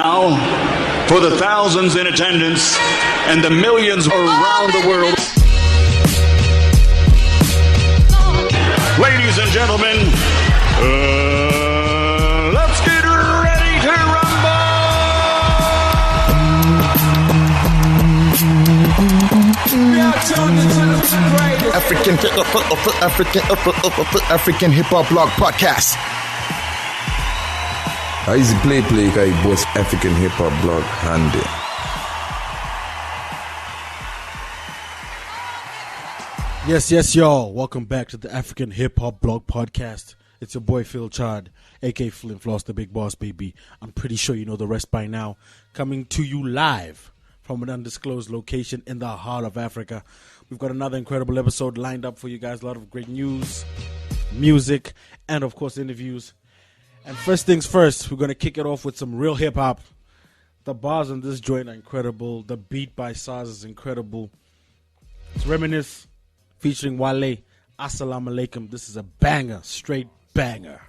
Now, for the thousands in attendance and the millions around the world. Ladies and gentlemen, let's get ready to rumble! African Hip Hop Blog Podcast. I easy play kay boss African Hip Hop Blog handy. Yes, y'all. Welcome back to the African Hip Hop Blog Podcast. It's your boy Phil Chard, aka Flynn Floss, the big boss, baby. I'm pretty sure you know the rest by now. Coming to you live from an undisclosed location in the heart of Africa. We've got another incredible episode lined up for you guys. A lot of great news, music, and of course interviews. And first things first, we're going to kick it off with some real hip-hop. The bars on this joint are incredible. The beat by Saz is incredible. It's Reminisce featuring Wale. Assalamu alaikum. This is a banger, straight banger.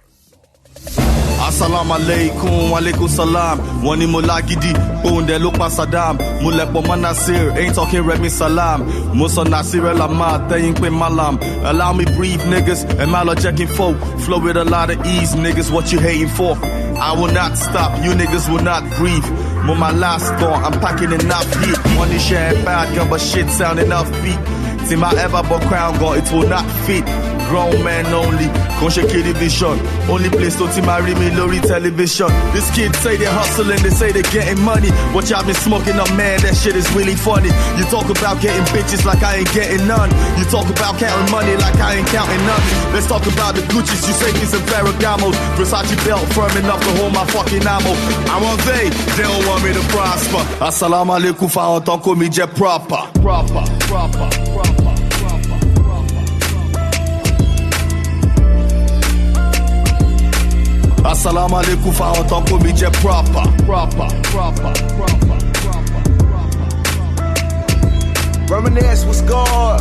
Assalamu alaikum, walaikum salam. Wani mulagidi, bonde lupa Saddam. Mulepo manasir, ain't talking Remi salam. Musa nasir el amad, they ain't malam. Allow me breathe, niggas, and malo checking folk. Flow with a lot of ease, niggas, what you hating for? I will not stop, you niggas will not breathe. With my last thought, I'm packing enough heat. Money sharing bad gun, but shit sounding upbeat. See my ever but crown gun, it will not fit. Grown man only, conscious kid vision. Only place to marry me, Lori television. This kid say they hustling, they say they getting money. Watch out, been smoking up, man, that shit is really funny. You talk about getting bitches like I ain't getting none. You talk about counting money like I ain't counting nothing. Let's talk about the Gucci's, you say it's a Ferragamo. Versace belt firm enough to hold my fucking ammo. I want they don't want me to prosper. Assalamu alaikum, fa on tant qu'on me jet proper. Assalamu alaikum, fa on tant qu'on me jet proper. Reminisce, what's good?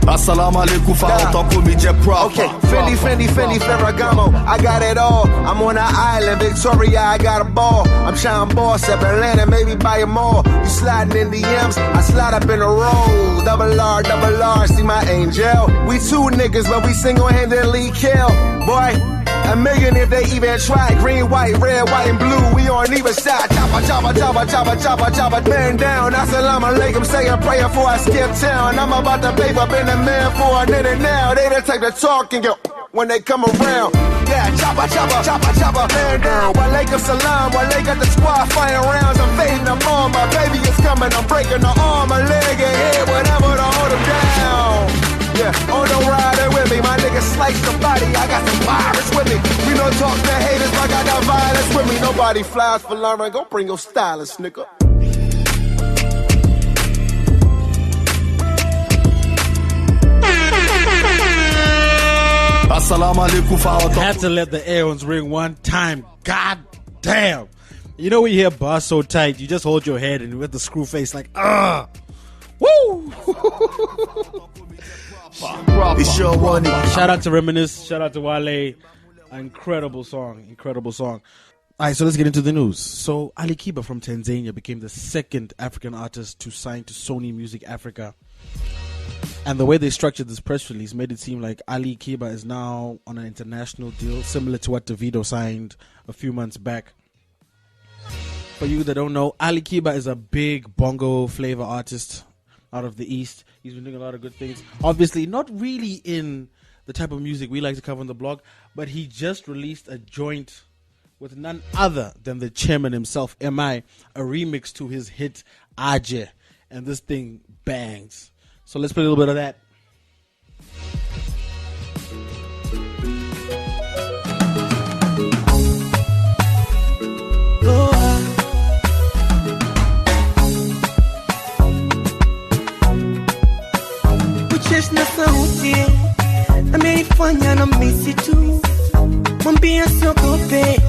Assalamu alaikum, fa on tant qu'on me jet proper. Okay, Fendi, Ferragamo, I got it all. I'm on an island, Victoria, I got a ball. I'm Sean Boss up Atlanta, maybe buy a mall. You sliding in the M's, I slide up in a roll. Double R, see my angel. We two niggas, but we single-handedly kill. Boy, a million if they even try. Green, white, red, white, and blue. We on either side. Chopper. Man down. Assalamu alaikum. Say a prayer before I skip town. I'm about to pay up in the man for a minute now. They the type to talk and go when they come around. Yeah, chopper. Man down. Walaikum salam. Wale got the squad firing rounds. I'm fading them on. My baby is coming. I'm breaking the arm, a leg, and head, whatever to hold him down. Yeah, on the rider with me, my nigga slice the body, I got some virus with me. We don't talk to haters, I got that violence with me. Nobody flies for Lauren, go bring your stylist, nigga. Assalamu alaikum, fa on tant. Had to let the air horns ring one time. God damn. You know when you hear bars so tight, you just hold your head and with the screw face like, woo! It's your one. Shout out to Reminisce, shout out to Wale. Incredible song. Alright, so let's get into the news. So Alikiba from Tanzania became the second African artist to sign to Sony Music Africa. And the way they structured this press release made it seem like Alikiba is now on an international deal, similar to what Davido signed a few months back. For you that don't know, Alikiba is a big bongo flavor artist out of the East. He's been doing a lot of good things. Obviously, not really in the type of music we like to cover on the blog, but he just released a joint with none other than the chairman himself, MI, a remix to his hit Aje. And this thing bangs. So let's play a little bit of that. Na sauti ameifanya na misi tu, mwambia siogope,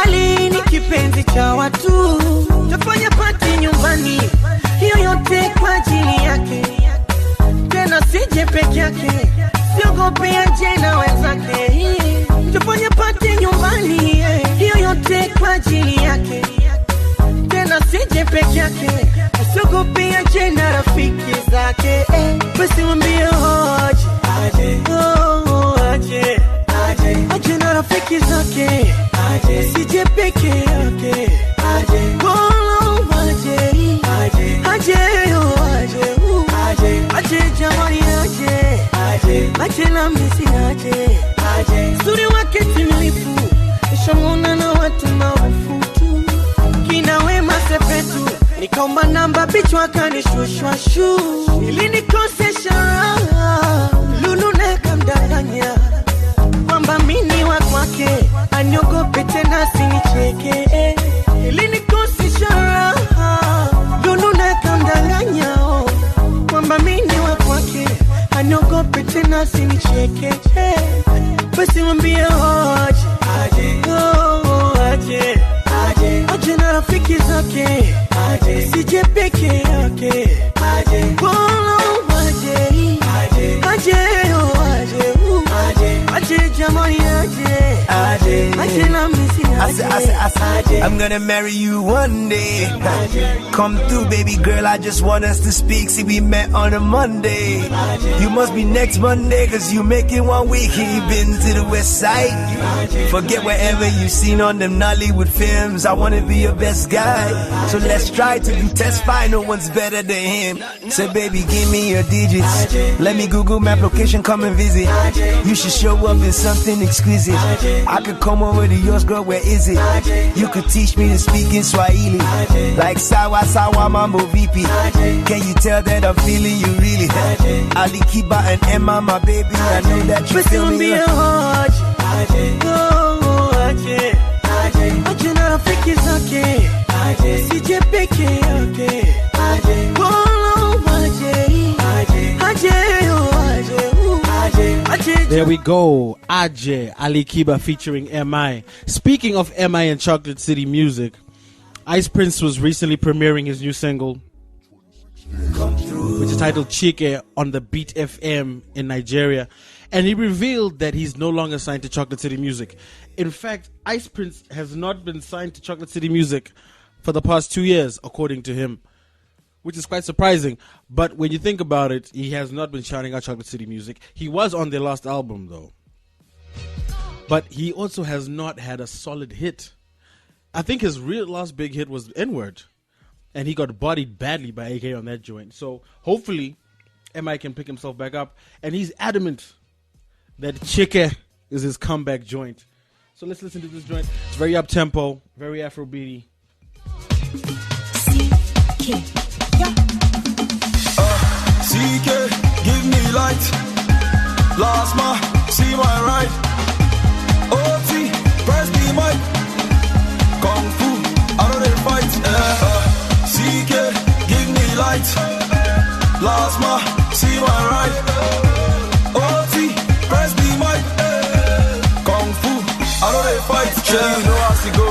Ali ni kipenzi cha watu, tafanya pati nyumbani, hiyo yote kwa ajili yake, tena sije peke yake, siogope aje na wenzake, tafanya pati nyumbani, hiyo yote kwa ajili yake, peke yake, asiogope aje na rafiki zake. Basi mwambie aje, aje na rafiki zake, sije peke yake. Aje jamani aje na misi aje suri wake timilifu nishamona na watu maarufu tu kina Wema Sepetu nikaomba namba bichwa kanishushwa shu ili nikosesha lulu nekamdanganya kwamba mini wa kwake aniogope tena sinicheke ili nikosesha lulu nekamdanganya kwamba mini wa kwake aniogope tena sinicheke. Basi mwambie aje na rafiki zake, sije peke yake. Aje jamani aje na misi aje. I'm gonna marry you one day. Come through, baby girl, I just want us to speak. See, we met on a Monday. You must be next Monday, cause you make it 1 week. You been to the west side. Forget wherever you seen on them Nollywood films. I wanna be your best guy. So let's try to do test fine, no one's better than him. Say, baby, give me your digits. Let me Google map location, come and visit. You should show up in something exquisite. I could come over to yours, girl, where is it? You could teach me to speak in Swahili, like Sawa Sawa Mambo VP. Can you tell that I'm feeling you really? Alikiba and Emma, my baby, I know that you feel me. Aje na rafiki zake, sije peke yake. There we go, Aje, Alikiba featuring MI. Speaking of MI and Chocolate City music, Ice Prince was recently premiering his new single, which is titled Chike, on the Beat FM in Nigeria. And he revealed that he's no longer signed to Chocolate City Music. In fact, Ice Prince has not been signed to Chocolate City Music for the past 2 years, according to him, which is quite surprising. But when you think about it, he has not been shouting out Chocolate City Music. He was on their last album, though. But he also has not had a solid hit. I think his real last big hit was N-Word. And he got bodied badly by AK on that joint. So hopefully, MI can pick himself back up. And he's adamant that Chike is his comeback joint. So let's listen to this joint. It's very up-tempo, very Afrobeaty. CK, give me light. Last ma, see my right. OT, press the mic. Kung Fu, I know they fight. CK, give me light. Last ma, see my right. OT, press the mic. Kung Fu, I know they fight. Yeah, you know how to go,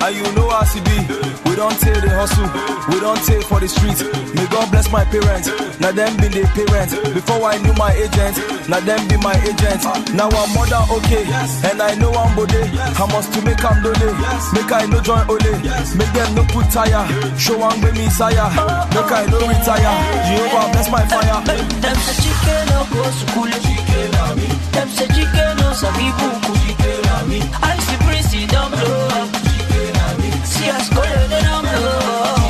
and you know how to be. We don't take the hustle, we don't take for the streets. May God bless my parents, now them be their parents. Before I knew my agent, now them be my agent. Now I'm more than okay, and I know I'm bode. I must to make them dole, make I no join ole. Make them no put tire, show one with me sire. Make I no retire, Jehovah bless my fire. Them say chicken no go school, them say chicken no sabi buku. I see Prince don't blow up, see us go they don't blow up.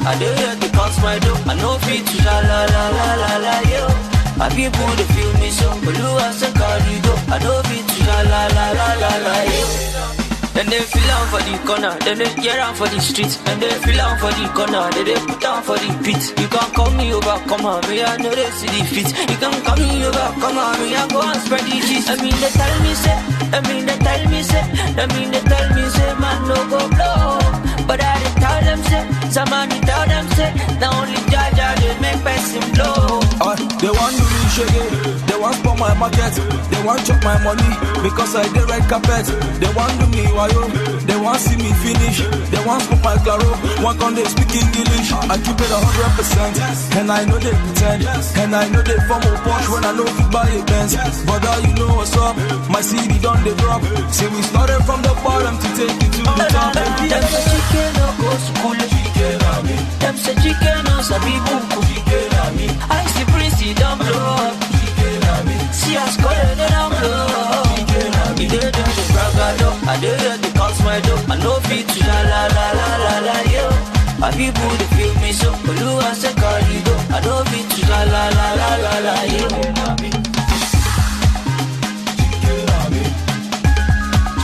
I do hear the cost my dough. I know fit to la la la la la la yo. My people they feel me so, but who has a cardigo? I know fit to la la la la la la yo. Then they feel out for the corner, then they hear out for the streets. Then they feel out for the corner, then they put down for the pit. You can call me over, come on, me I know they see the fit. You can call me over, come on, me I go and spread the cheese. I mean they tell me say, man no go blow. But I didn't tell them say, somebody tell them say, the only judge they make person blow. They want to be shaggy, they want for my market. They want chop my money because I did red carpet. They want do me wayo, they want see me finish. They want smoke my claro, one con they speak English. I keep it 100%, and I know they pretend, and I know they form a punch when I know if buy a Benz. But you know what's up, my CD done they drop. Say we started from the bottom to take it to the top. Them say chicken no go school. Them say chicken no sabi buku. I see Prince down blow. See us calling it down blow. He did the bragado, I did the calls my door. I know fit to la la la la la la yo. My people they feel me so. Olu I say cardigo. I know fit to la la la la la la yo.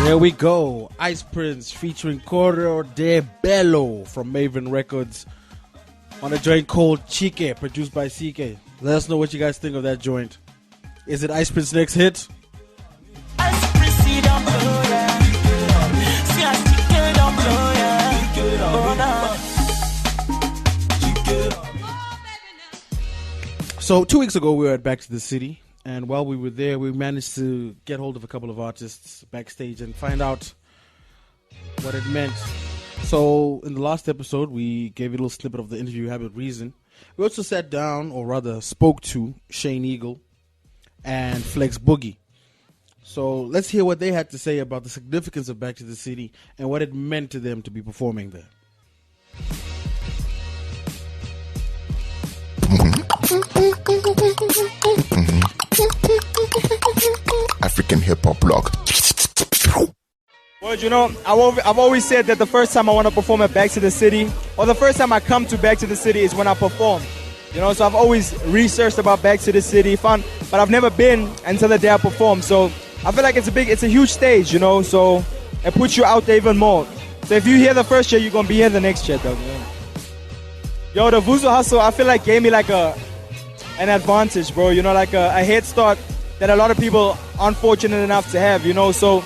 There we go. Ice Prince featuring Correo de Bello from Maven Records on a joint called Chique, produced by CK. Let us know what you guys think of that joint. Is it Ice Prince's next hit? Ice Prince down below, yeah. See us chicken down below, yeah. So 2 weeks ago we were at Back to the City, and while we were there we managed to get hold of a couple of artists backstage and find out what it meant. So in the last episode we gave you a little snippet of the interview we had with Reason. We also sat down, or rather spoke to Shane Eagle and Flex Boogie. So let's hear what they had to say about the significance of Back to the City and what it meant to them to be performing there. African hip hop blog. Well, you know, I've always said that the first time I want to perform at Back to the City, or the first time I come to Back to the City, is when I perform. You know, so I've always researched about Back to the City, but I've never been until the day I perform. So I feel like it's a huge stage, you know, so it puts you out there even more. So if you hear the first year, you're gonna be here the next year, though. Yo, the Vuzo hustle, I feel like gave me like an advantage, bro. You know, like a head start that a lot of people aren't fortunate enough to have, you know. So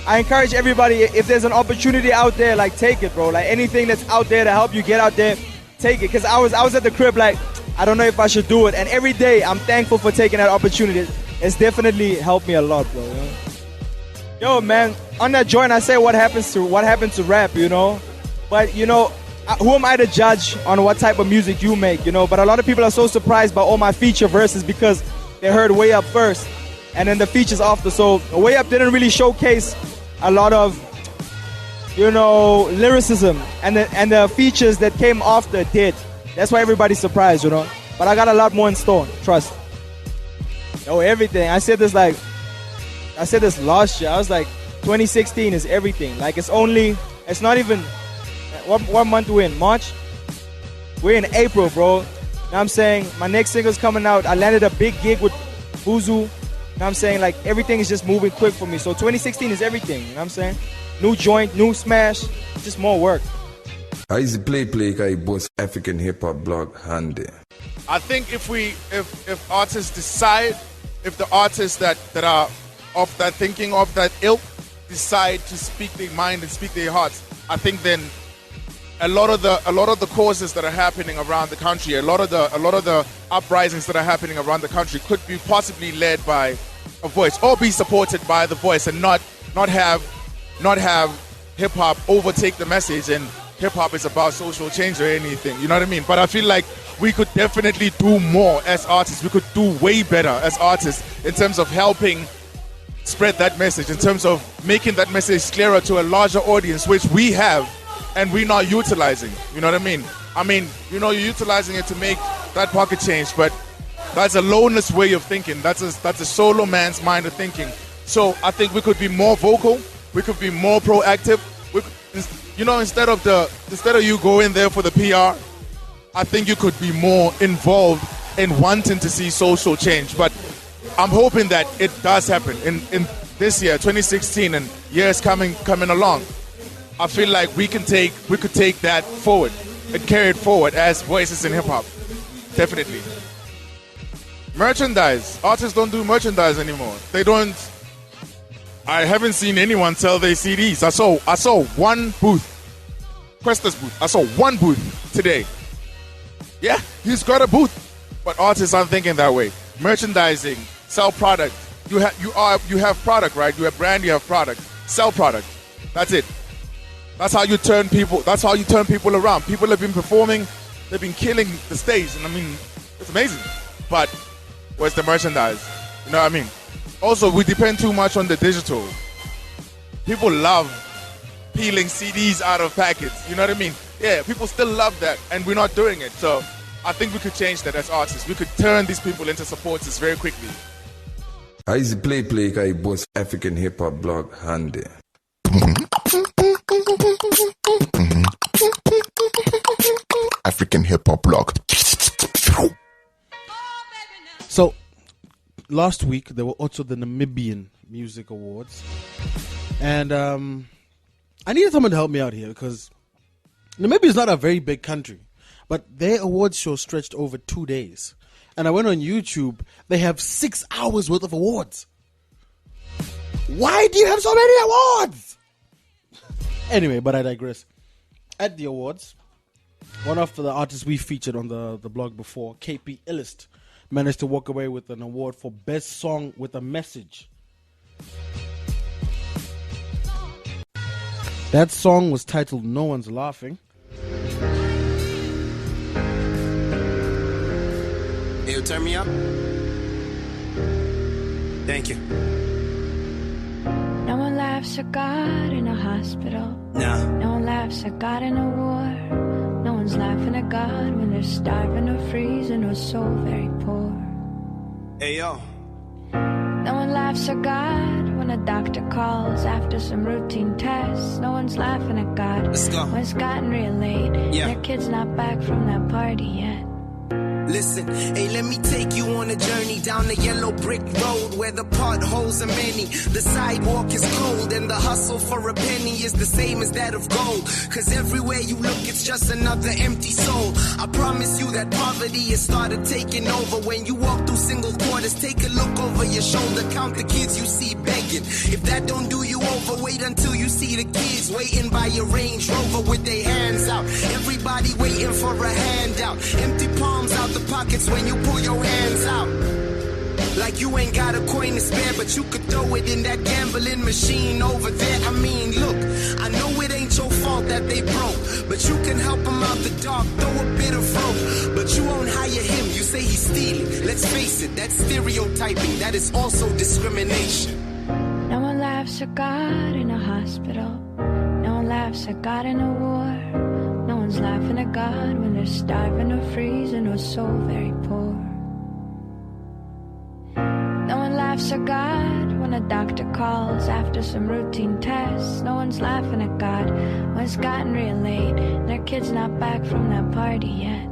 I encourage everybody, if there's an opportunity out there, like take it, bro. Like anything that's out there to help you get out there, take it. Cause I was at the crib like, I don't know if I should do it. And every day I'm thankful for taking that opportunity. It's definitely helped me a lot, bro. You know? Yo, man, on that joint I say what happened to rap, you know. But you know, who am I to judge on what type of music you make, you know? But a lot of people are so surprised by all my feature verses because they heard Way Up first and then the features after. So Way Up didn't really showcase a lot of, you know, lyricism, and the features that came after did. That's why everybody's surprised, you know. But I got a lot more in store, trust. Yo, everything. I said this last year. I was like, 2016 is everything. Like it's not even, what month we in? March? We're in April, bro. Know what I'm saying? My next single's coming out. I landed a big gig with Buzu. Know what I'm saying? Like everything is just moving quick for me. So 2016 is everything. You know what I'm saying? New joint, new smash, just more work. I easy play guy boss African hip hop blog handy. I think if artists decide, if the artists that are of that thinking, of that ilk, decide to speak their mind and speak their hearts, I think then a lot of the causes that are happening around the country, a lot of the uprisings that are happening around the country could be possibly led by a voice, or be supported by the voice, and not have hip hop overtake the message, and hip hop is about social change or anything. You know what I mean? But I feel like we could definitely do more as artists. We could do way better as artists in terms of helping spread that message, in terms of making that message clearer to a larger audience, which we have and we're not utilizing. You know what I mean? I mean, you know, you're utilizing it to make that pocket change, but that's a loneless way of thinking. That's a solo man's mind of thinking. So I think we could be more vocal. We could be more proactive. You know, instead of you going there for the PR, I think you could be more involved in wanting to see social change. But I'm hoping that it does happen in this year, 2016, and years coming along. I feel like we could take that forward and carry it forward as voices in hip hop. Definitely. Merchandise. Artists don't do merchandise anymore. They don't. I haven't seen anyone sell their CDs. I saw one booth, Questa's booth. I saw one booth today. Yeah, he's got a booth. But artists aren't thinking that way. Merchandising, sell product, you have product, right? You have brand, you have product. Sell product. That's it. That's how you turn people. That's how you turn people around. People have been performing, they've been killing the stage, and I mean, it's amazing. But where's the merchandise? You know what I mean? Also, we depend too much on the digital. People love peeling CDs out of packets. You know what I mean? Yeah, people still love that, and we're not doing it. So I think we could change that as artists. We could turn these people into supporters very quickly. I easy play kay boss African hip hop blog handy. African hip hop blog. So last week there were also the Namibian Music Awards, and I needed someone to help me out here because Namibia is not a very big country, but their awards show stretched over 2 days. And I went on YouTube, they have 6 hours worth of awards. Why do you have so many awards? Anyway, but I digress. At the awards, one of the artists we featured on the blog before, KP Illist, managed to walk away with an award for Best Song with a Message. That song was titled No One's Laughing. Hey, you turn me up? Thank you. No one laughs at God in a hospital. No. No one laughs at God in a war. No one's laughing at God when they're starving or freezing or so very poor. Hey, yo. No one laughs at God when a doctor calls after some routine tests. No one's laughing at God. Let's go. When it's gotten real late. Yeah. Their kid's not back from that party yet. Listen, hey, let me take you on a journey down the yellow brick road where the potholes are many. The sidewalk is cold and the hustle for a penny is the same as that of gold. Cause everywhere you look, it's just another empty soul. I promise you that poverty has started taking over. When you walk through single quarters, take a look over your shoulder, count the kids you see begging. If that don't do you over, wait until you see the kids waiting by your Range Rover with their hands out. Everybody waiting for a handout. Empty palms out the pockets when you pull your hands out. Like you ain't got a coin to spare, but you could throw it in that gambling machine over there. I mean, look, I know it ain't your fault that they broke, but you can help them out the dark, throw a bit of rope. But you won't hire him, you say he's stealing. Let's face it, that's stereotyping, that is also discrimination. No one laughs at God in a hospital. No one laughs at God in a war. No one's laughing at God when they're starving or freezing or so very poor. No one laughs at God when a doctor calls after some routine tests. No one's laughing at God when it's gotten real late and their kid's not back from that party yet.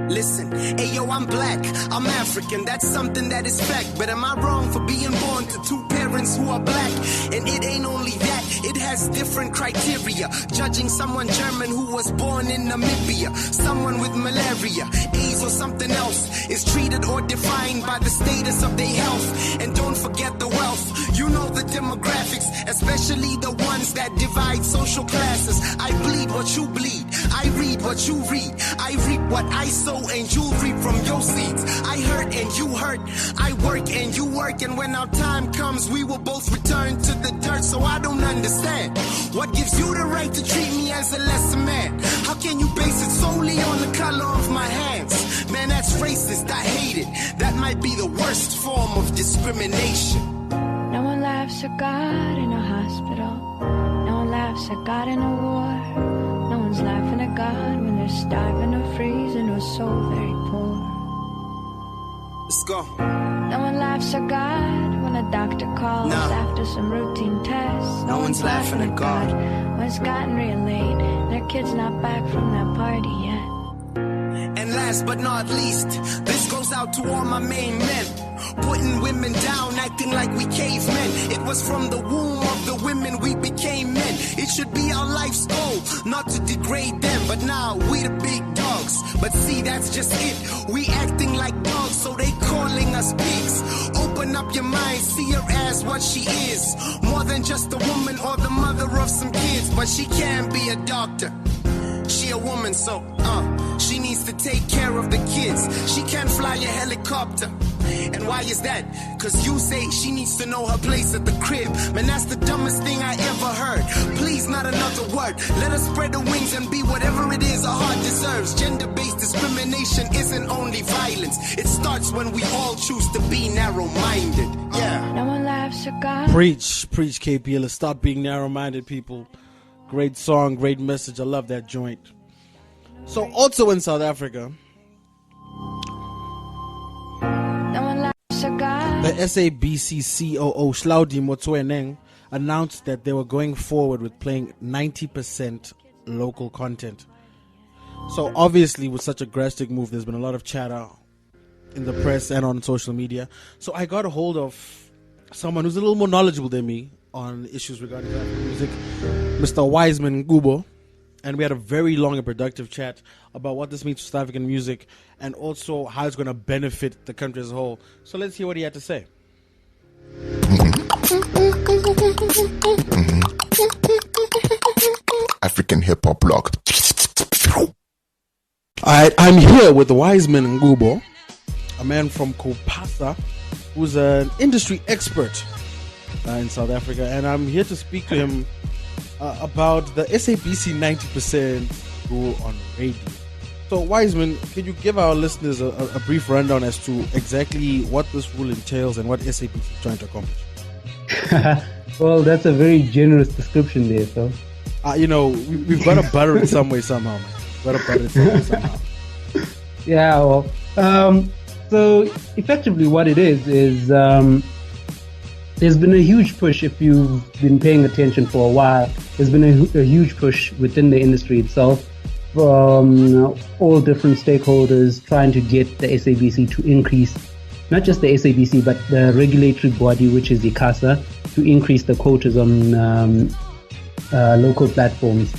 Listen, hey yo, I'm black, I'm African, that's something that is fact. But am I wrong for being born to two parents who are black? And it ain't only that, it has different criteria. Judging someone German who was born in Namibia, someone with malaria, AIDS or something else, is treated or defined by the status of their health. And don't forget the wealth, you know the demographics, especially the ones that divide social classes. I bleed what you bleed, I read what you read, I reap what I sow and you'll reap from your seeds. I hurt and you hurt, I work and you work, and when our time comes we will both return to the dirt. So I don't understand, what gives you the right to treat me as a lesser man? How can you base it solely on the color of my hands? Man, that's racist, I hate it. That might be the worst form of discrimination. No one laughs at God in a hospital. No one laughs at God in a war. No one's laughing at God when they're starving or freezing or so very poor. Let's go. No one laughs at God when a doctor calls after some routine tests. No one's laughing at God when it's gotten real late and their kid's not back from that party yet. And last but not least, this goes out to all my main men, putting women down, acting like we cavemen. It was from the womb of the women we became men. It should be our life's goal, not to degrade them, but now we the big dogs. But see, that's just it, we acting like dogs, so they calling us pigs. Open up your mind, see her as what she is, more than just a woman or the mother of some kids. But she can be a doctor, she a woman, so she needs to take care of the kids. She can't fly a helicopter. And why is that? Cause you say she needs to know her place at the crib. Man, that's the dumbest thing I ever heard. Please, not another word. Let her spread her wings and be whatever it is her heart deserves. Gender-based discrimination isn't only violence. It starts when we all choose to be narrow-minded. Yeah. No one laughs at God. Preach, KP. Let's stop being narrow-minded, people. Great song, great message. I love that joint. So, also in South Africa, the SABC COO Hlaudi Motsoeneng announced that they were going forward with playing 90% local content. So obviously with such a drastic move, there's been a lot of chatter in the press and on social media. So I got a hold of someone who's a little more knowledgeable than me on issues regarding African music, Mr. Wiseman Ngubo. And we had a very long and productive chat about what this means for South African music and also how it's going to benefit the country as a whole. So let's hear what he had to say. African hip hop blog. I'm here with Wiseman Ngubo, a man from CAPASSO, who's an industry expert in South Africa, and I'm here to speak to him about the SABC 90% rule on radio. So, Wiseman, can you give our listeners a brief rundown as to exactly what this rule entails and what SABC is trying to accomplish? Well, that's a very generous description there, so. We've got to butter it some way, somehow, man. Somehow. Yeah, well, so effectively what it is there's been a huge push, if you've been paying attention for a while, there's been a huge push within the industry itself from all different stakeholders trying to get the SABC to increase, not just the SABC, but the regulatory body, which is ICASA, to increase the quotas on local platforms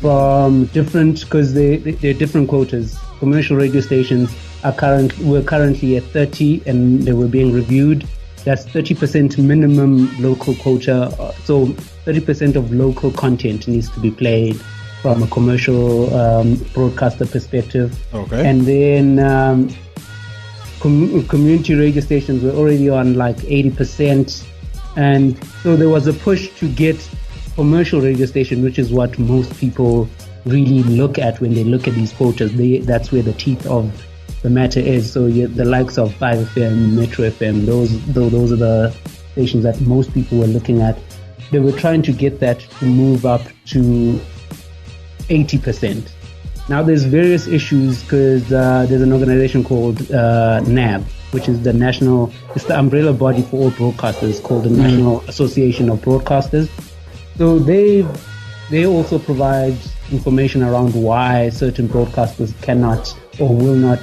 from different, because they're different quotas. Commercial radio stations were currently at 30 and they were being reviewed. That's 30% minimum local quota. So 30% of local content needs to be played from a commercial broadcaster perspective. Okay. And then community radio stations were already on like 80%. And so there was a push to get commercial radio station, which is what most people really look at when they look at these quotas. That's where the teeth of the matter is. So the likes of 5FM, Metro FM, those are the stations that most people were looking at. They were trying to get that to move up to 80%. Now there's various issues because there's an organization called NAB, which is it's the umbrella body for all broadcasters, called the National Association of Broadcasters. So they also provide information around why certain broadcasters cannot or will not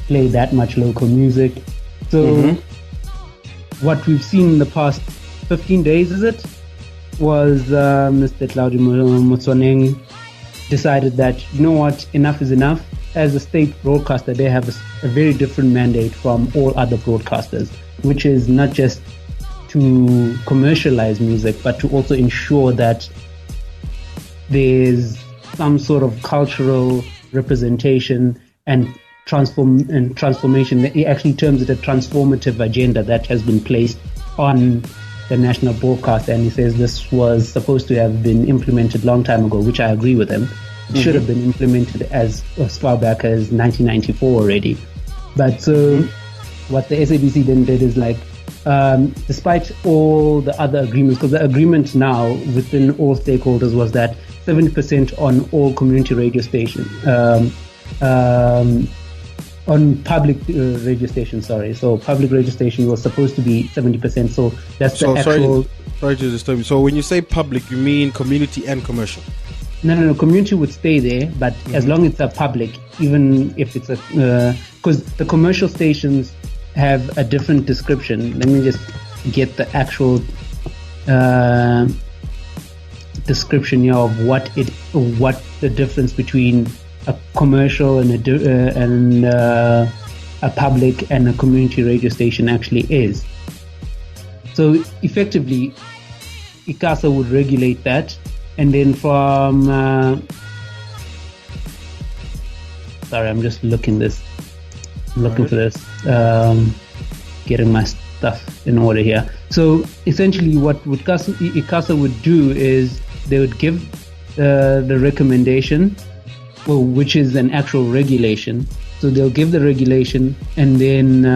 play that much local music. So what we've seen in the past 15 days, was Mr. Hlaudi Motsoeneng decided that, you know what, enough is enough. As a state broadcaster, they have a very different mandate from all other broadcasters, which is not just to commercialize music, but to also ensure that there's some sort of cultural representation and transformation. He actually terms it a transformative agenda that has been placed on the national broadcaster, and he says this was supposed to have been implemented long time ago, which I agree with him. It should have been implemented as far back as 1994 already. But so what the SABC then did is despite all the other agreements, because the agreement now within all stakeholders was that 70% on all community radio stations, on public radio stations, So public radio station was supposed to be 70%. So that's the actual... Sorry to disturb you. So when you say public, you mean community and commercial? No. Community would stay there, but as long as it's a public, even if it's because the commercial stations have a different description. Let me just get the actual description here of what the difference between a commercial and a public and a community radio station actually is. So effectively, ICASA would regulate that, and then from Sorry, I'm just looking for this. Getting my stuff in order here. So essentially, what ICASA would do is they would give the recommendation, which is an actual regulation. So they'll give the regulation, and then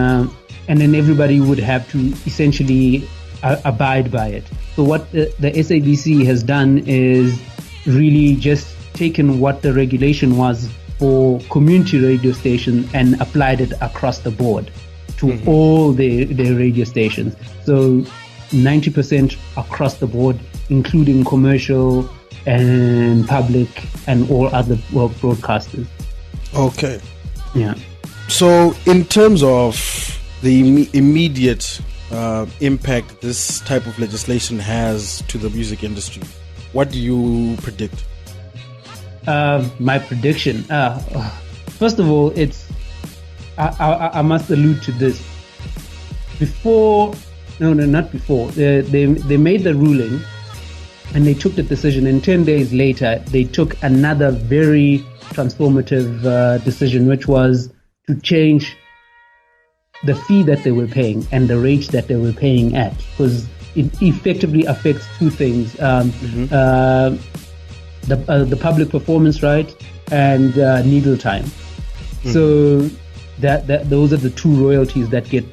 everybody would have to essentially abide by it. So what the SABC has done is really just taken what the regulation was for community radio stations and applied it across the board to all their radio stations. So 90% across the board, including commercial and public and all other broadcasters. Okay. Yeah. So in terms of the immediate impact this type of legislation has to the music industry, what do you predict? My prediction. First of all, I must allude to this. Not before. They made the ruling, and they took the decision. And 10 days later, they took another very transformative decision, which was to change the fee that they were paying and the rate that they were paying at, because it effectively affects two things: the public performance right and needle time. So that those are the two royalties that get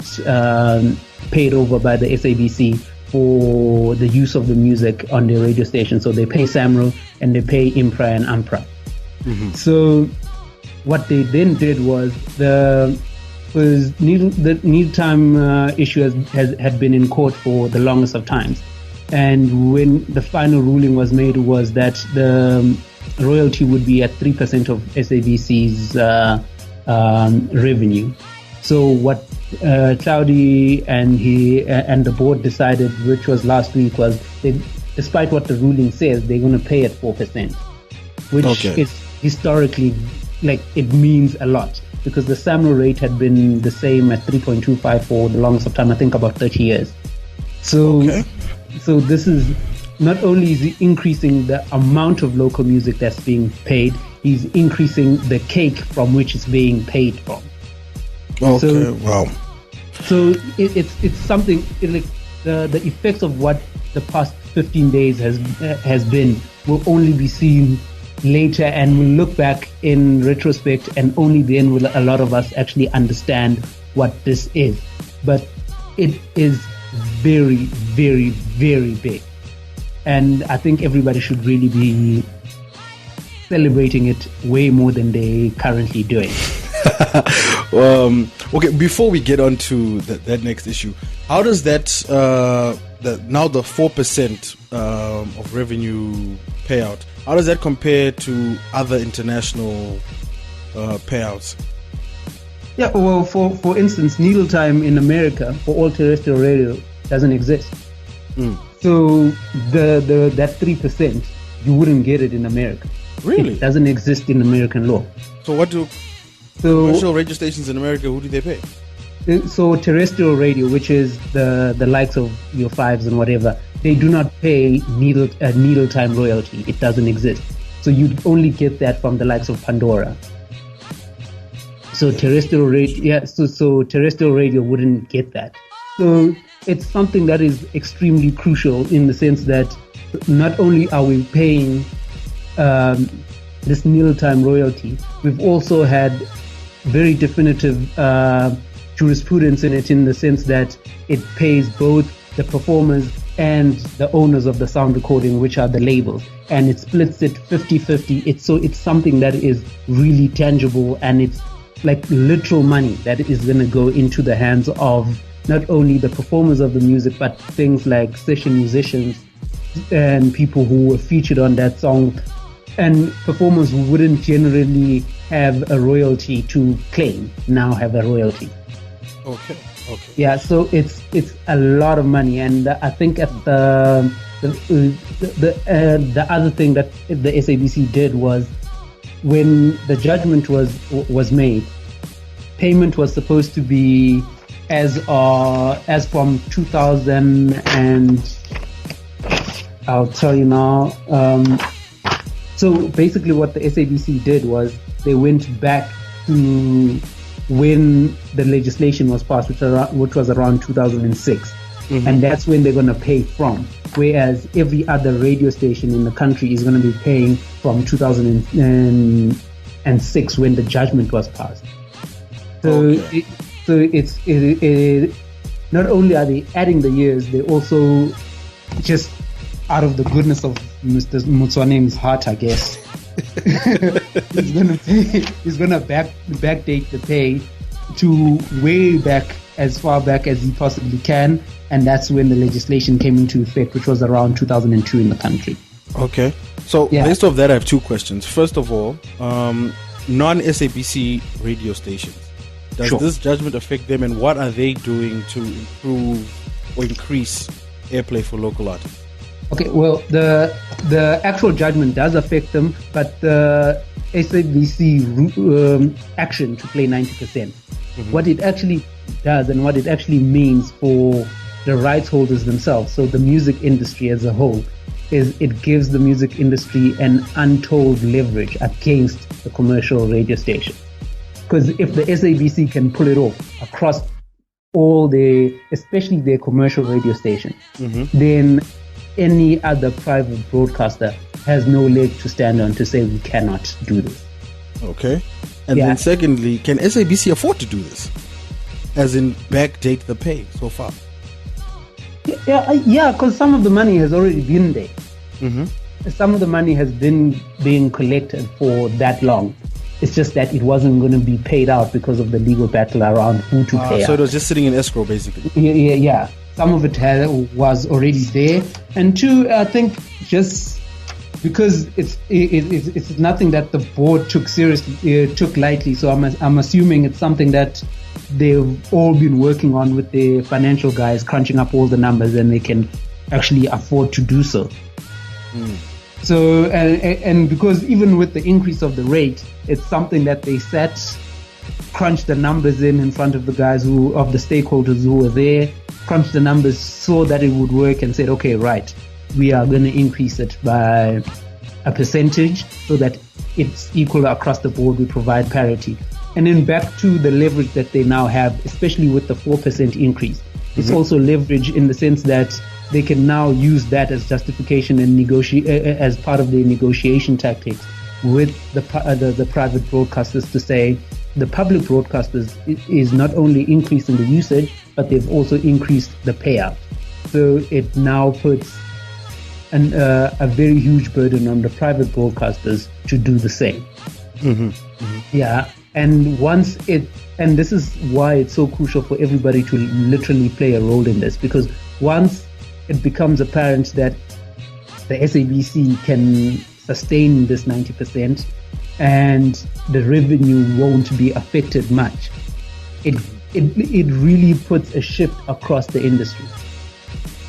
paid over by the SABC for the use of the music on their radio station. So they pay SAMRO and they pay IMPRA and AMPRA. So what they then did was the needle time issue had been in court for the longest of times. And when the final ruling was made, was that the royalty would be at 3% of SABC's revenue. So what Cloudy and the board decided, which was last week, was despite what the ruling says, they're going to pay at 4%, which is historically, it means a lot, because the SAMRO rate had been the same at 3.25 for the longest of time, I think about 30 years. So this is not only is he increasing the amount of local music that's being paid, he's increasing the cake from which it's being paid from. Wow. So it's something the effects of what the past 15 days has been will only be seen later, and we'll look back in retrospect, and only then will a lot of us actually understand what this is. But it is very, very, very big, and I think everybody should really be celebrating it way more than they currently doing. Okay, before we get on to that next issue, how does that now the 4% of revenue payout, how does that compare to other international payouts? Yeah, well, for instance, needle time in America for all terrestrial radio doesn't exist. So that 3%, you wouldn't get it in America. Really? It doesn't exist in American law. So what do commercial radio stations in America, who do they pay? So terrestrial radio, which is the likes of your Fives and whatever, they do not pay needle time royalty. It doesn't exist. So you'd only get that from the likes of Pandora. So terrestrial radio, so terrestrial radio wouldn't get that. So it's something that is extremely crucial in the sense that not only are we paying this needle time royalty, we've also had very definitive jurisprudence in it, in the sense that it pays both the performers and the owners of the sound recording, which are the labels, and it splits it 50-50. It's something that is really tangible, and it's like literal money that is going to go into the hands of not only the performers of the music, but things like session musicians and people who were featured on that song, and performers who wouldn't generally have a royalty to claim now have a royalty. Okay. Yeah, so it's a lot of money, and I think at the other thing that the SABC did was, when the judgment was made, payment was supposed to be as from 2000, and I'll tell you now. So basically what the SABC did was they went back to when the legislation was passed, which was around 2006. And that's when they're going to pay from. Whereas every other radio station in the country is going to be paying from 2006 when the judgment was passed. So, it's not only are they adding the years, they also just out of the goodness of Mr. Motswane's heart, I guess. He's gonna backdate the pay to way back, as far back as he possibly can, and that's when the legislation came into effect, which was around 2002 in the country. Okay, so based off that, I have two questions. First of all, non-SABC radio stations, does this judgment affect them, and what are they doing to improve or increase airplay for local artists? Okay, well, the actual judgment does affect them, but the SABC action to play 90%, what it actually does and what it actually means for the rights holders themselves, so the music industry as a whole, is it gives the music industry an untold leverage against the commercial radio station. Because if the SABC can pull it off across all especially their commercial radio stations, then any other private broadcaster has no leg to stand on to say we cannot do this. Okay. And then secondly, can SABC afford to do this? As in backdate the pay so far? Yeah, because some of the money has already been there. Some of the money has been being collected for that long. It's just that it wasn't going to be paid out because of the legal battle around who to pay out. So it was just sitting in escrow, basically? Yeah. Some of it was already there. And two, I think just because it's nothing that the board took lightly. So I'm assuming it's something that they've all been working on with the financial guys, crunching up all the numbers, and they can actually afford to do so. So, and because even with the increase of the rate, it's something that they crunched the numbers in front of the guys of the stakeholders who were there, crunched the numbers, saw that it would work, and said, okay, right, we are going to increase it by a percentage so that it's equal across the board, we provide parity. And then back to the leverage that they now have, especially with the 4% increase. It's also leverage in the sense that they can now use that as justification and as part of their negotiation tactics with the private broadcasters to say the public broadcasters is not only increasing the usage, but they've also increased the payout. So it now puts a very huge burden on the private broadcasters to do the same. Yeah, and and this is why it's so crucial for everybody to literally play a role in this, because once it becomes apparent that the SABC can sustain this 90% and the revenue won't be affected much, it really puts a shift across the industry.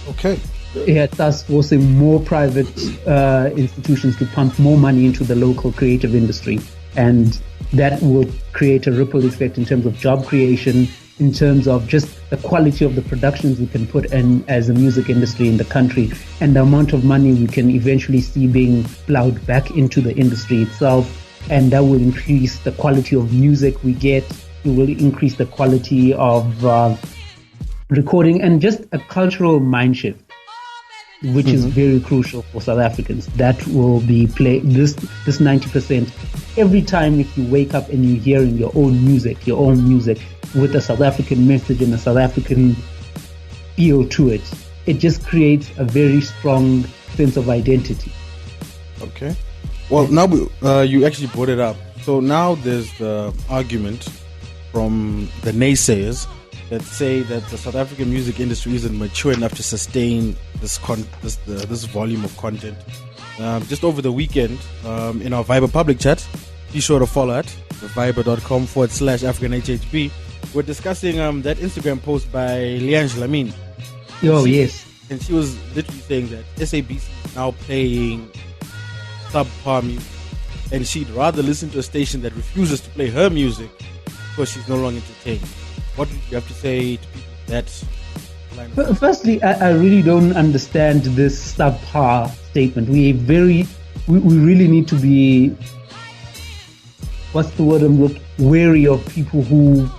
Okay. It thus forcing more private institutions to pump more money into the local creative industry, and that will create a ripple effect in terms of job creation, in terms of just the quality of the productions we can put in as a music industry in the country, and the amount of money we can eventually see being plowed back into the industry itself. And that will increase the quality of music we get. It will increase the quality of recording, and just a cultural mind shift, which is very crucial for South Africans. That will be this 90%. Every time if you wake up and you're hearing your own music with a South African message and a South African feel to it, it just creates a very strong sense of identity. Okay. Well, now you actually brought it up. So now there's the argument from the naysayers that say that the South African music industry isn't mature enough to sustain this volume of content. Just over the weekend, in our Viber public chat, be sure to follow at viber.com/AfricanHHB. We're discussing that Instagram post by Liange Lamine. Yes. And she was literally saying that SABC is now playing subpar music, and she'd rather listen to a station that refuses to play her music because she's no longer entertained. What do you have to say to people that line of Firstly, I really don't understand this subpar statement. We really need to be what's the word I'm looking, wary of people who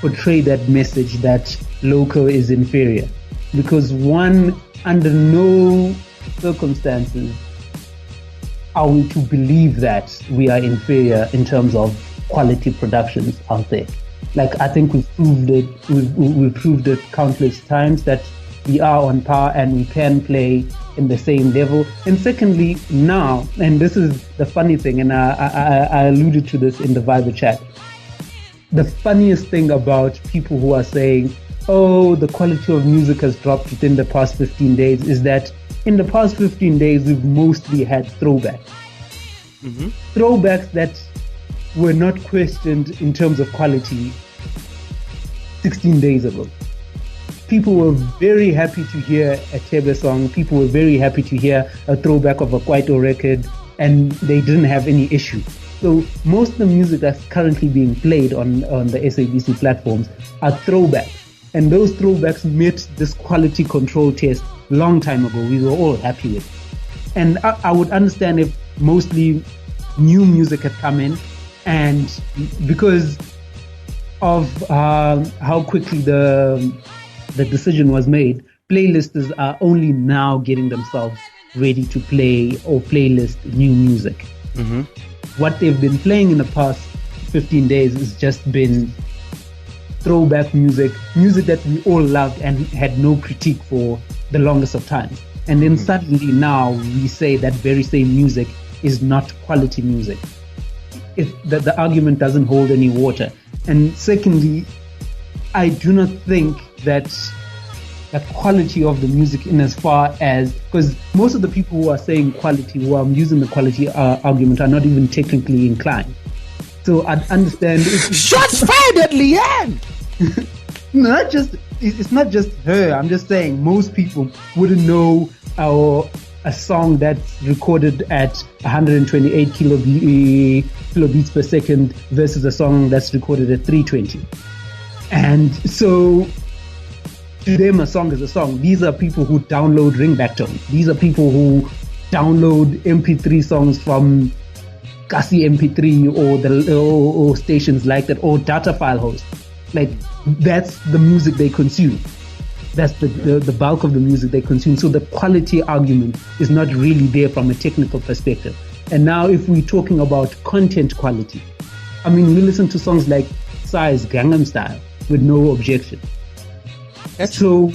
portray that message that local is inferior. Because one, under no circumstances are we to believe that we are inferior in terms of quality productions out there. Like, I think we've proved it, we've proved it countless times that we are on par and we can play in the same level. And secondly, now, and this is the funny thing, and I alluded to this in the Viber chat, the funniest thing about people who are saying, oh, the quality of music has dropped within the past 15 days is that in the past 15 days, we've mostly had throwbacks. Mm-hmm. Throwbacks that were not questioned in terms of quality 16 days ago. People were very happy to hear a Tebe song. People were very happy to hear a throwback of a Kwaito record, and they didn't have any issue. So most of the music that's currently being played on the SABC platforms are throwbacks. And those throwbacks met this quality control test long time ago. We were all happy with it. And I would understand if mostly new music had come in, and because of how quickly the decision was made, playlisters are only now getting themselves ready to play or playlist new music. Mm-hmm. What they've been playing in the past 15 days has just been throwback music that we all loved and had no critique for the longest of times. And then suddenly now we say that very same music is not quality music. The argument doesn't hold any water. And secondly, I do not think that the quality of the music in as far as, because most of the people who are saying quality, who are using the quality argument, are not even technically inclined. So I'd understand. Shots fired at Leanne! It's not just her. I'm just saying most people wouldn't know a song that's recorded at 128 kilobeats per second versus a song that's recorded at 320. And so to them, a song is a song. These are people who download ringback tones. These are people who download MP3 songs from Kasi MP3 or stations like that, or data file hosts. Like, that's the music they consume. That's the bulk of the music they consume. So the quality argument is not really there from a technical perspective. And now if we're talking about content quality, I mean, we listen to songs like Psy's Gangnam Style with no objection. So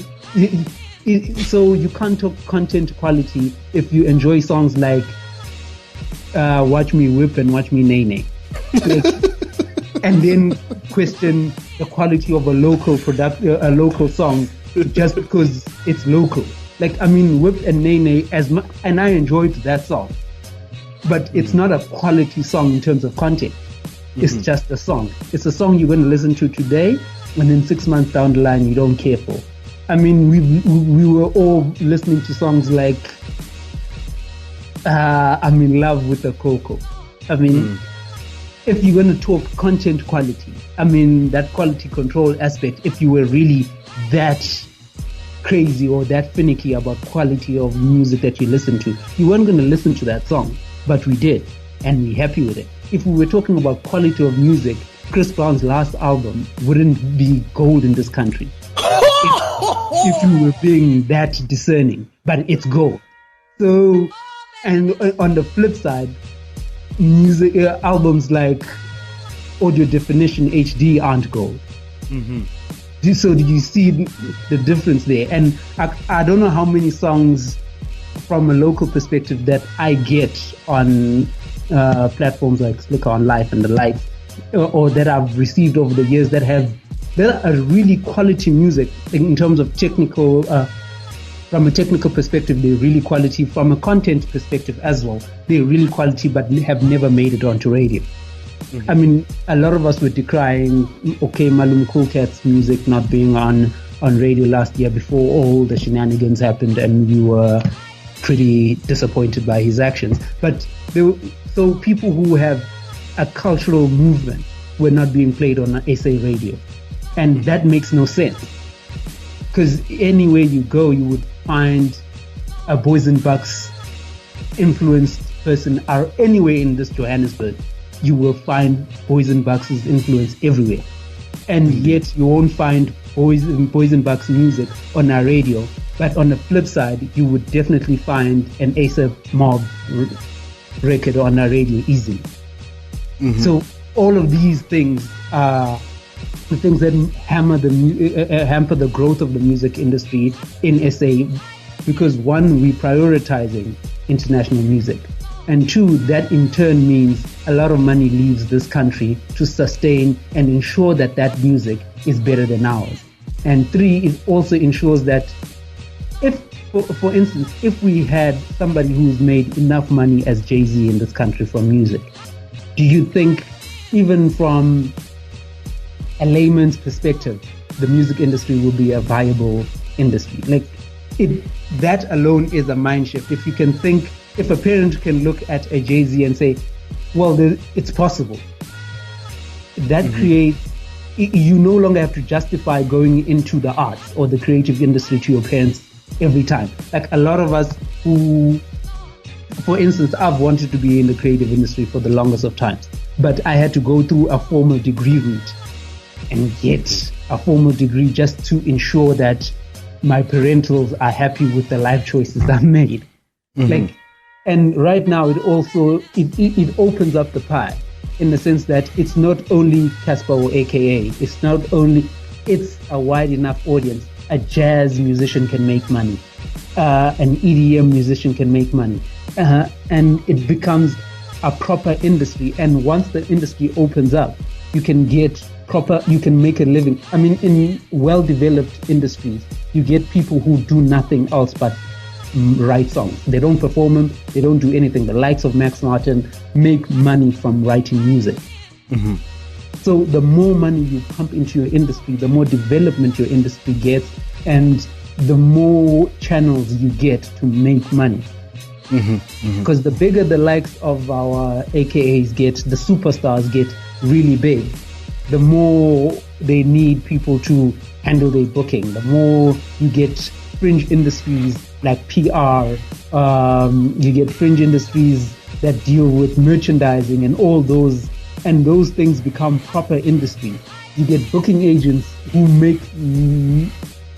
you can't talk content quality if you enjoy songs like Watch Me Whip and Watch Me Nay Nay. And then question the quality of a local song just because it's local. Like, I mean, Whip and Nay Nay, and I enjoyed that song, but it's not a quality song in terms of content. It's just a song. It's a song you're going to listen to today, and then 6 months down the line, you don't care for. I mean, we were all listening to songs like I'm in love with the Coco. I mean, if you're going to talk content quality, I mean, that quality control aspect, if you were really that crazy or that finicky about quality of music that you listen to, you weren't going to listen to that song, but we did, and we're happy with it. If we were talking about quality of music, Chris Brown's last album wouldn't be gold in this country if you were being that discerning, but it's gold. So, and on the flip side, music albums like Audio Definition HD aren't gold. So did you see the difference there? And I don't know how many songs from a local perspective that I get on platforms like Slicker on Life and the likes, or that I've received over the years that are really quality music in terms of technical, from a technical perspective, they're really quality. From a content perspective as well, they're really quality, but have never made it onto radio. I mean, a lot of us were decrying, okay, Malum Cool Cat's music not being on radio last year before all the shenanigans happened, and we were pretty disappointed by his actions. But so people who have a cultural movement were not being played on SA radio. And that makes no sense. Because anywhere you go, you would find a Boys and Bucks influenced person, or anywhere in this Johannesburg, you will find Boys and Bucks' influence everywhere. And yet you won't find Boys and Bucks music on our radio. But on the flip side, you would definitely find an ASAP Mob record on our radio easily. So all of these things are the things that hamper the growth of the music industry in SA, because one, we're prioritizing international music, and two, that in turn means a lot of money leaves this country to sustain and ensure that that music is better than ours. And three, it also ensures that if, for instance, if we had somebody who's made enough money as Jay-Z in this country from music, do you think, even from a layman's perspective, the music industry will be a viable industry? Like, that alone is a mind shift. If you can think, if a parent can look at a Jay-Z and say, well, it's possible, that creates, you no longer have to justify going into the arts or the creative industry to your parents every time. Like a lot of us who, for instance, I've wanted to be in the creative industry for the longest of times, but I had to go through a formal degree route and get a formal degree just to ensure that my parentals are happy with the life choices I made. Like, and right now it also, it opens up the pie in the sense that it's not only Casper or AKA, it's a wide enough audience. A jazz musician can make money, an EDM musician can make money, and it becomes a proper industry. And once the industry opens up, you can make a living. I mean, in well-developed industries, you get people who do nothing else but write songs. They don't perform them, they don't do anything. The likes of Max Martin make money from writing music. So the more money you pump into your industry, the more development your industry gets, and the more channels you get to make money. Because the bigger the likes of our AKAs get, the superstars get really big, the more they need people to handle their booking. The more you get fringe industries like PR, you get fringe industries that deal with merchandising and all those, and those things become proper industry. You get booking agents who make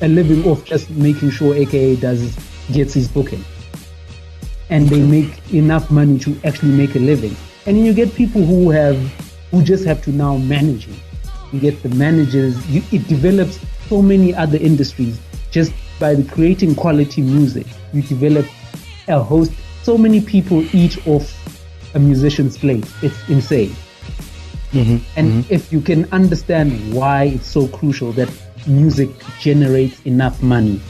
a living off just making sure AKA gets his booking. And they make enough money to actually make a living. And then you get people who just have to now manage it. You get the managers, it develops so many other industries just by creating quality music. You develop a host, so many people eat off a musician's plate. It's insane. And if you can understand why it's so crucial that music generates enough money,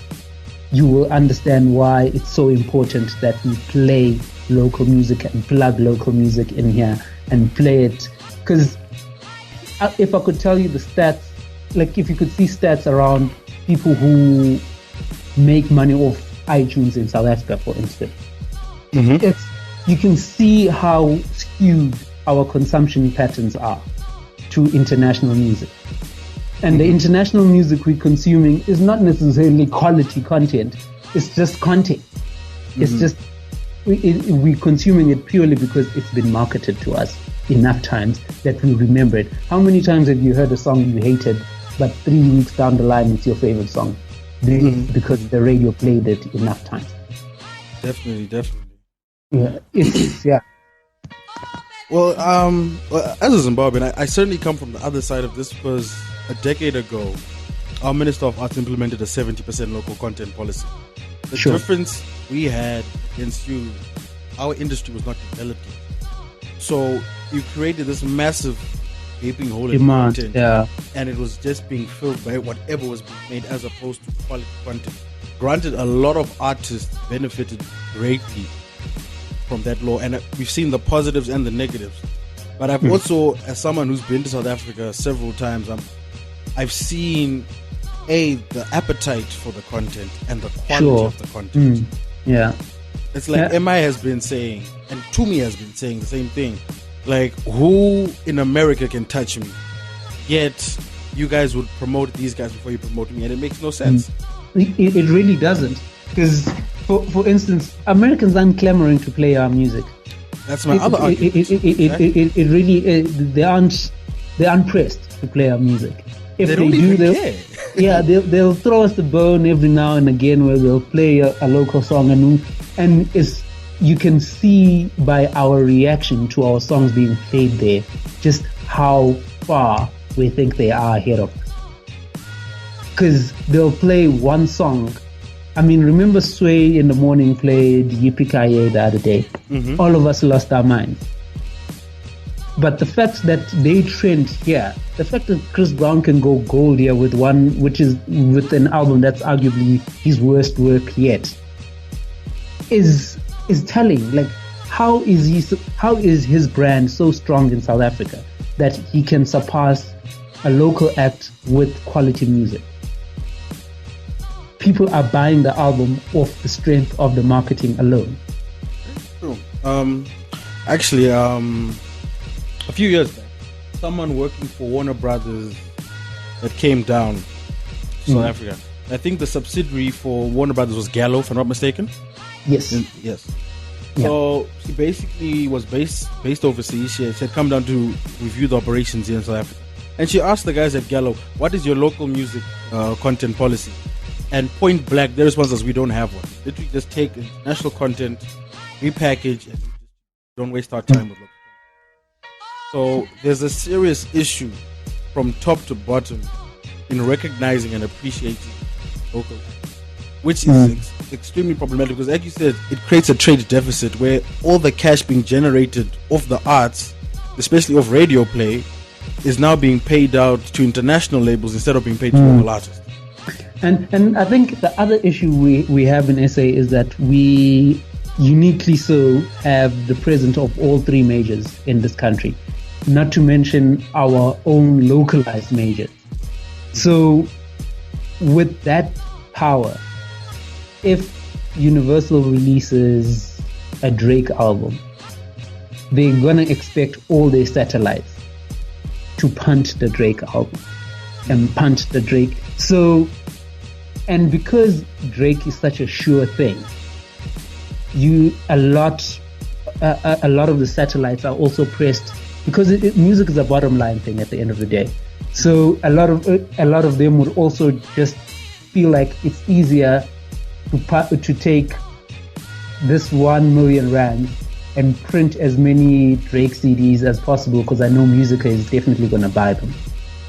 you will understand why it's so important that we play local music and plug local music in here and play it. Because if I could tell you the stats, like if you could see stats around people who make money off iTunes in South Africa, for instance, you can see how skewed our consumption patterns are to international music. And the international music we're consuming is not necessarily quality content, it's just content. It's just, we're consuming it purely because it's been marketed to us enough times that we remember it. How many times have you heard a song you hated, but 3 weeks down the line it's your favorite song? Because the radio played it enough times. Definitely. Yeah, Well, as a Zimbabwean, I certainly come from the other side of this, because a decade ago, our Minister of Arts implemented a 70% local content policy. The difference we had against you, our industry was not developed yet. So you created this massive gaping hole in content, and it was just being filled by whatever was being made as opposed to quality content. Granted, a lot of artists benefited greatly from that law, and we've seen the positives and the negatives. But I've also, as someone who's been to South Africa several times, I've seen the appetite for the content and the quality of the content. It's like MI has been saying, and Tumi has been saying the same thing. Like, who in America can touch me? Yet you guys would promote these guys before you promote me, and it makes no sense. It really doesn't. Because, for instance, Americans aren't clamoring to play our music. That's my other argument. It really they're unpressed to play our music. If they don't even care. Yeah, they'll throw us the bone every now and again where they'll play a local song and it's, you can see by our reaction to our songs being played there just how far we think they are ahead of us. Because they'll play one song. I mean, remember Sway in the Morning played Yippee-Ki-Yay the other day? Mm-hmm. All of us lost our minds. But the fact that they trend here, the fact that Chris Brown can go gold here with one, which is with an album that's arguably his worst work yet, is telling. Like, how is his brand so strong in South Africa that he can surpass a local act with quality music? People are buying the album off the strength of the marketing alone. True. Actually, a few years back, someone working for Warner Brothers that came down to South Africa. I think the subsidiary for Warner Brothers was Gallo, if I'm not mistaken. Yes. Yes. Yeah. So she basically was based overseas. She had come down to review the operations here in South Africa. And she asked the guys at Gallo, what is your local music content policy? And point blank, their response was, we don't have one. Literally just take international content, repackage, and don't waste our time with local. So there's a serious issue from top to bottom in recognizing and appreciating local, which is extremely problematic because, like you said, it creates a trade deficit where all the cash being generated off the arts, especially off radio play, is now being paid out to international labels instead of being paid to local artists. And I think the other issue we have in SA is that we uniquely so have the presence of all three majors in this country, not to mention our own localized majors. So with that power, if Universal releases a Drake album, they're gonna expect all their satellites to punt the Drake album and punt the Drake. So, and because Drake is such a sure thing, a lot of the satellites are also pressed because music is a bottom line thing at the end of the day. So a lot of them would also just feel like it's easier to take this 1 million rand and print as many Drake CDs as possible because I know Musica is definitely going to buy them,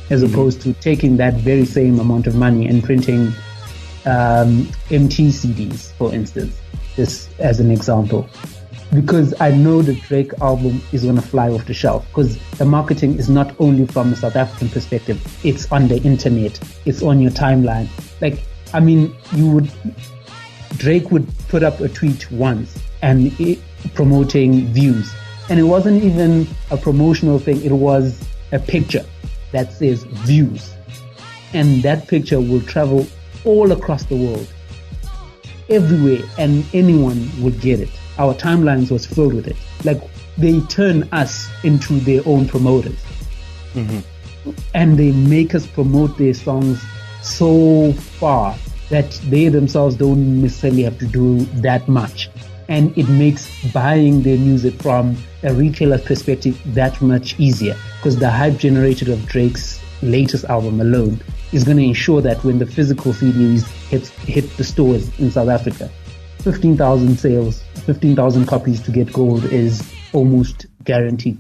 as opposed to taking that very same amount of money and printing MT CDs, for instance, just as an example. Because I know the Drake album is going to fly off the shelf because the marketing is not only from a South African perspective, it's on the internet, it's on your timeline. Like, I mean, Drake would put up a tweet once and promoting views. And it wasn't even a promotional thing, it was a picture that says views. And that picture will travel all across the world, everywhere, and anyone would get it. Our timelines was filled with it. Like, they turn us into their own promoters. And they make us promote their songs so far that they themselves don't necessarily have to do that much. And it makes buying their music from a retailer's perspective that much easier, because the hype generated of Drake's latest album alone is going to ensure that when the physical CDs hit the stores in South Africa, 15,000 sales, 15,000 copies to get gold is almost guaranteed.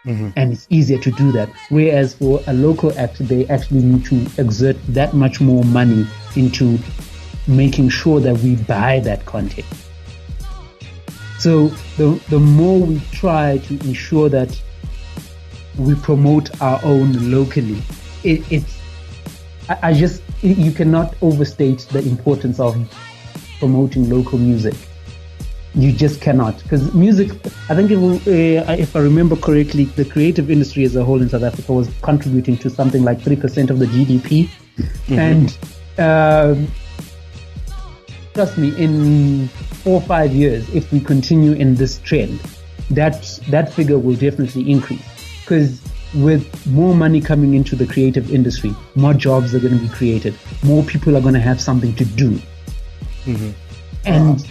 And it's easier to do that. Whereas for a local act, they actually need to exert that much more money into making sure that we buy that content. So the more we try to ensure that we promote our own locally, you cannot overstate the importance of promoting local music. You just cannot, because music, I think it will, if I remember correctly, the creative industry as a whole in South Africa was contributing to something like 3% of the GDP. And trust me, in 4 or 5 years, if we continue in this trend, that figure will definitely increase. Because with more money coming into the creative industry, more jobs are going to be created, more people are going to have something to do. And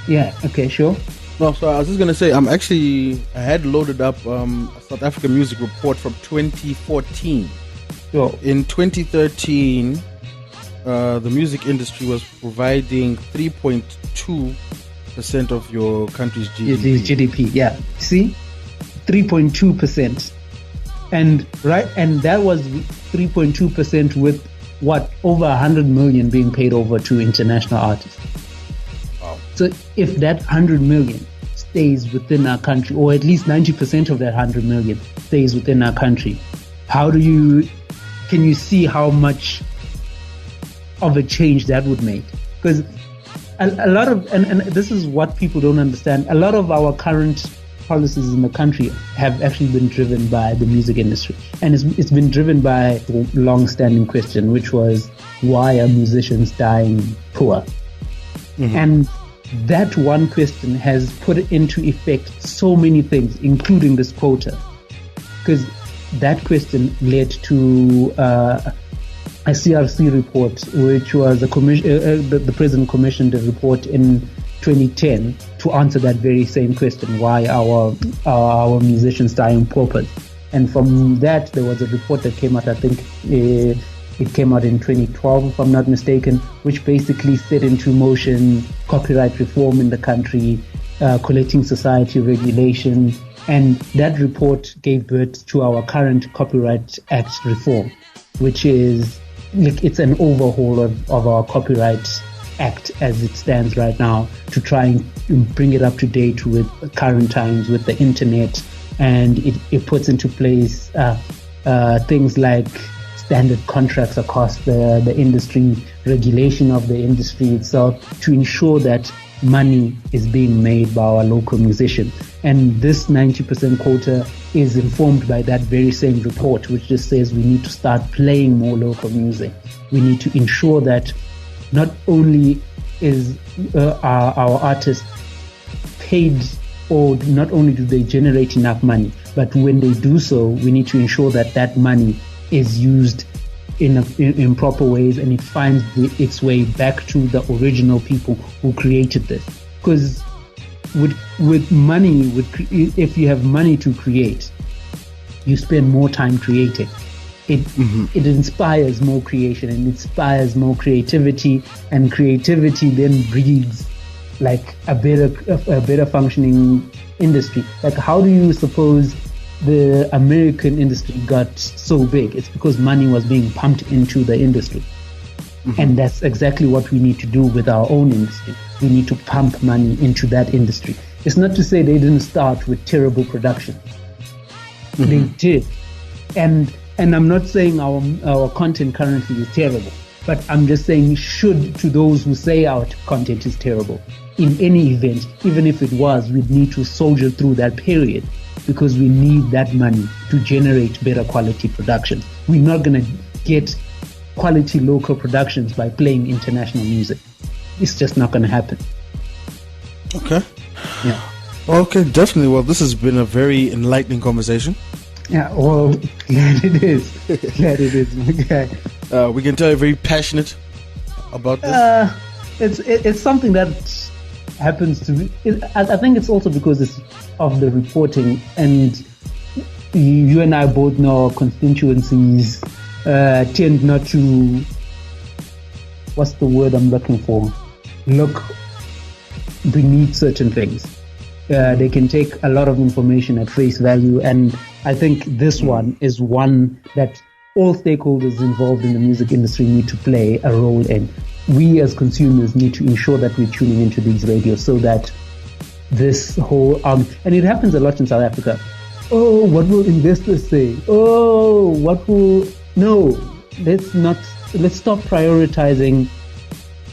yeah, okay, sure. No, so I was just gonna say I had loaded up a South African music report from 2014. Sure. In 2013, the music industry was providing 3.2% of your country's GDP. GDP, yeah. See, 3.2%, and that was 3.2% with what, over 100 million being paid over to international artists. Wow. So if that 100 million stays within our country, or at least 90% of that 100 million stays within our country, can you see how much of a change that would make? Because a lot of, and this is what people don't understand, a lot of our current policies in the country have actually been driven by the music industry. And it's been driven by a long-standing question, which was, why are musicians dying poor? Mm-hmm. And that one question has put into effect so many things, including this quota. Because that question led to a CRC report, which was the president commissioned a report in 2010 to answer that very same question: why our musicians die in paupers? And from that, there was a report that came out. I think it came out in 2012, if I'm not mistaken, which basically set into motion copyright reform in the country, collecting society regulation, and that report gave birth to our current Copyright Act reform, which is it's an overhaul of our Copyright Act as it stands right now, to try and bring it up to date with current times, with the internet, and it puts into place things like standard contracts across the industry, regulation of the industry itself, to ensure that money is being made by our local musicians. And this 90% quota is informed by that very same report, which just says we need to start playing more local music. We need to ensure that not only is our artists paid, or not only do they generate enough money, but when they do so, we need to ensure that that money is used in proper ways, and it finds its way back to the original people who created this. Because with money, if you have money to create, you spend more time creating. It inspires more creation, and inspires more creativity, and creativity then breeds like a better functioning industry. Like, how do you suppose the American industry got so big? It's because money was being pumped into the industry. Mm-hmm. And that's exactly what we need to do with our own industry. We need to pump money into that industry. It's not to say they didn't start with terrible production. Mm-hmm. They did. And I'm not saying our content currently is terrible, but I'm just saying, to those who say our content is terrible, in any event, even if it was, we'd need to soldier through that period, because we need that money to generate better quality production. We're not going to get quality local productions by playing international music. It's just not going to happen. Okay. Yeah. Okay, definitely. Well, this has been a very enlightening conversation. Yeah, well, glad it is. Glad it is, my guy. We can tell you're very passionate about this. It's something that happens to be. I think it's also because it's of the reporting, and you and I both know constituencies tend not to, what's the word I'm looking for, look beneath certain things. They can take a lot of information at face value, and I think this one is one that all stakeholders involved in the music industry need to play a role in. We as consumers need to ensure that we're tuning into these radios, so that this whole and it happens a lot in South Africa. Oh, what will investors say? Oh, what will... No, let's stop prioritizing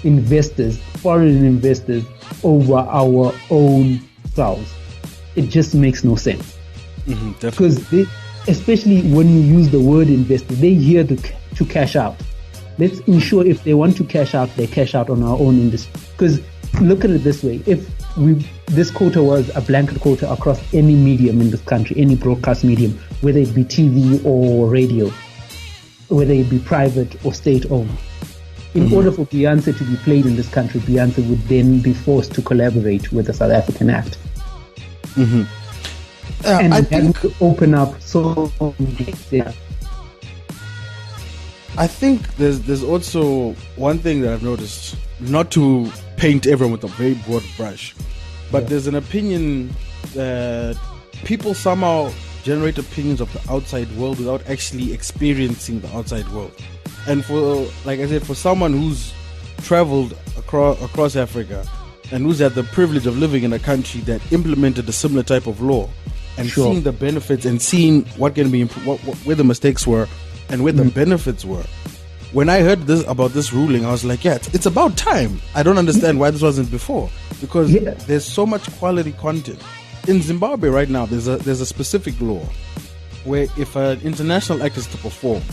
investors, foreign investors, over our own selves. It just makes no sense. Mm-hmm, definitely. Because especially when you use the word investor, they hear to cash out. Let's ensure if they want to cash out, they cash out on our own industry. Because look at it this way: if this quota was a blanket quota across any medium in this country, any broadcast medium, whether it be TV or radio, whether it be private or state-owned, in order for Beyonce to be played in this country, Beyonce would then be forced to collaborate with the South African Act. Mm-hmm. And I that would open up so many. Yeah. I think there's also one thing that I've noticed, not to paint everyone with a very broad brush, but there's an opinion that people somehow generate opinions of the outside world without actually experiencing the outside world. And for, like I said, for someone who's traveled across Africa and who's had the privilege of living in a country that implemented a similar type of law and seeing the benefits and seeing what can be where the mistakes were and where the benefits were. When I heard about this ruling, I was like, yeah, it's about time. I don't understand why this wasn't before, because there's so much quality content. In Zimbabwe right now, there's a specific law where if an international act is to perform,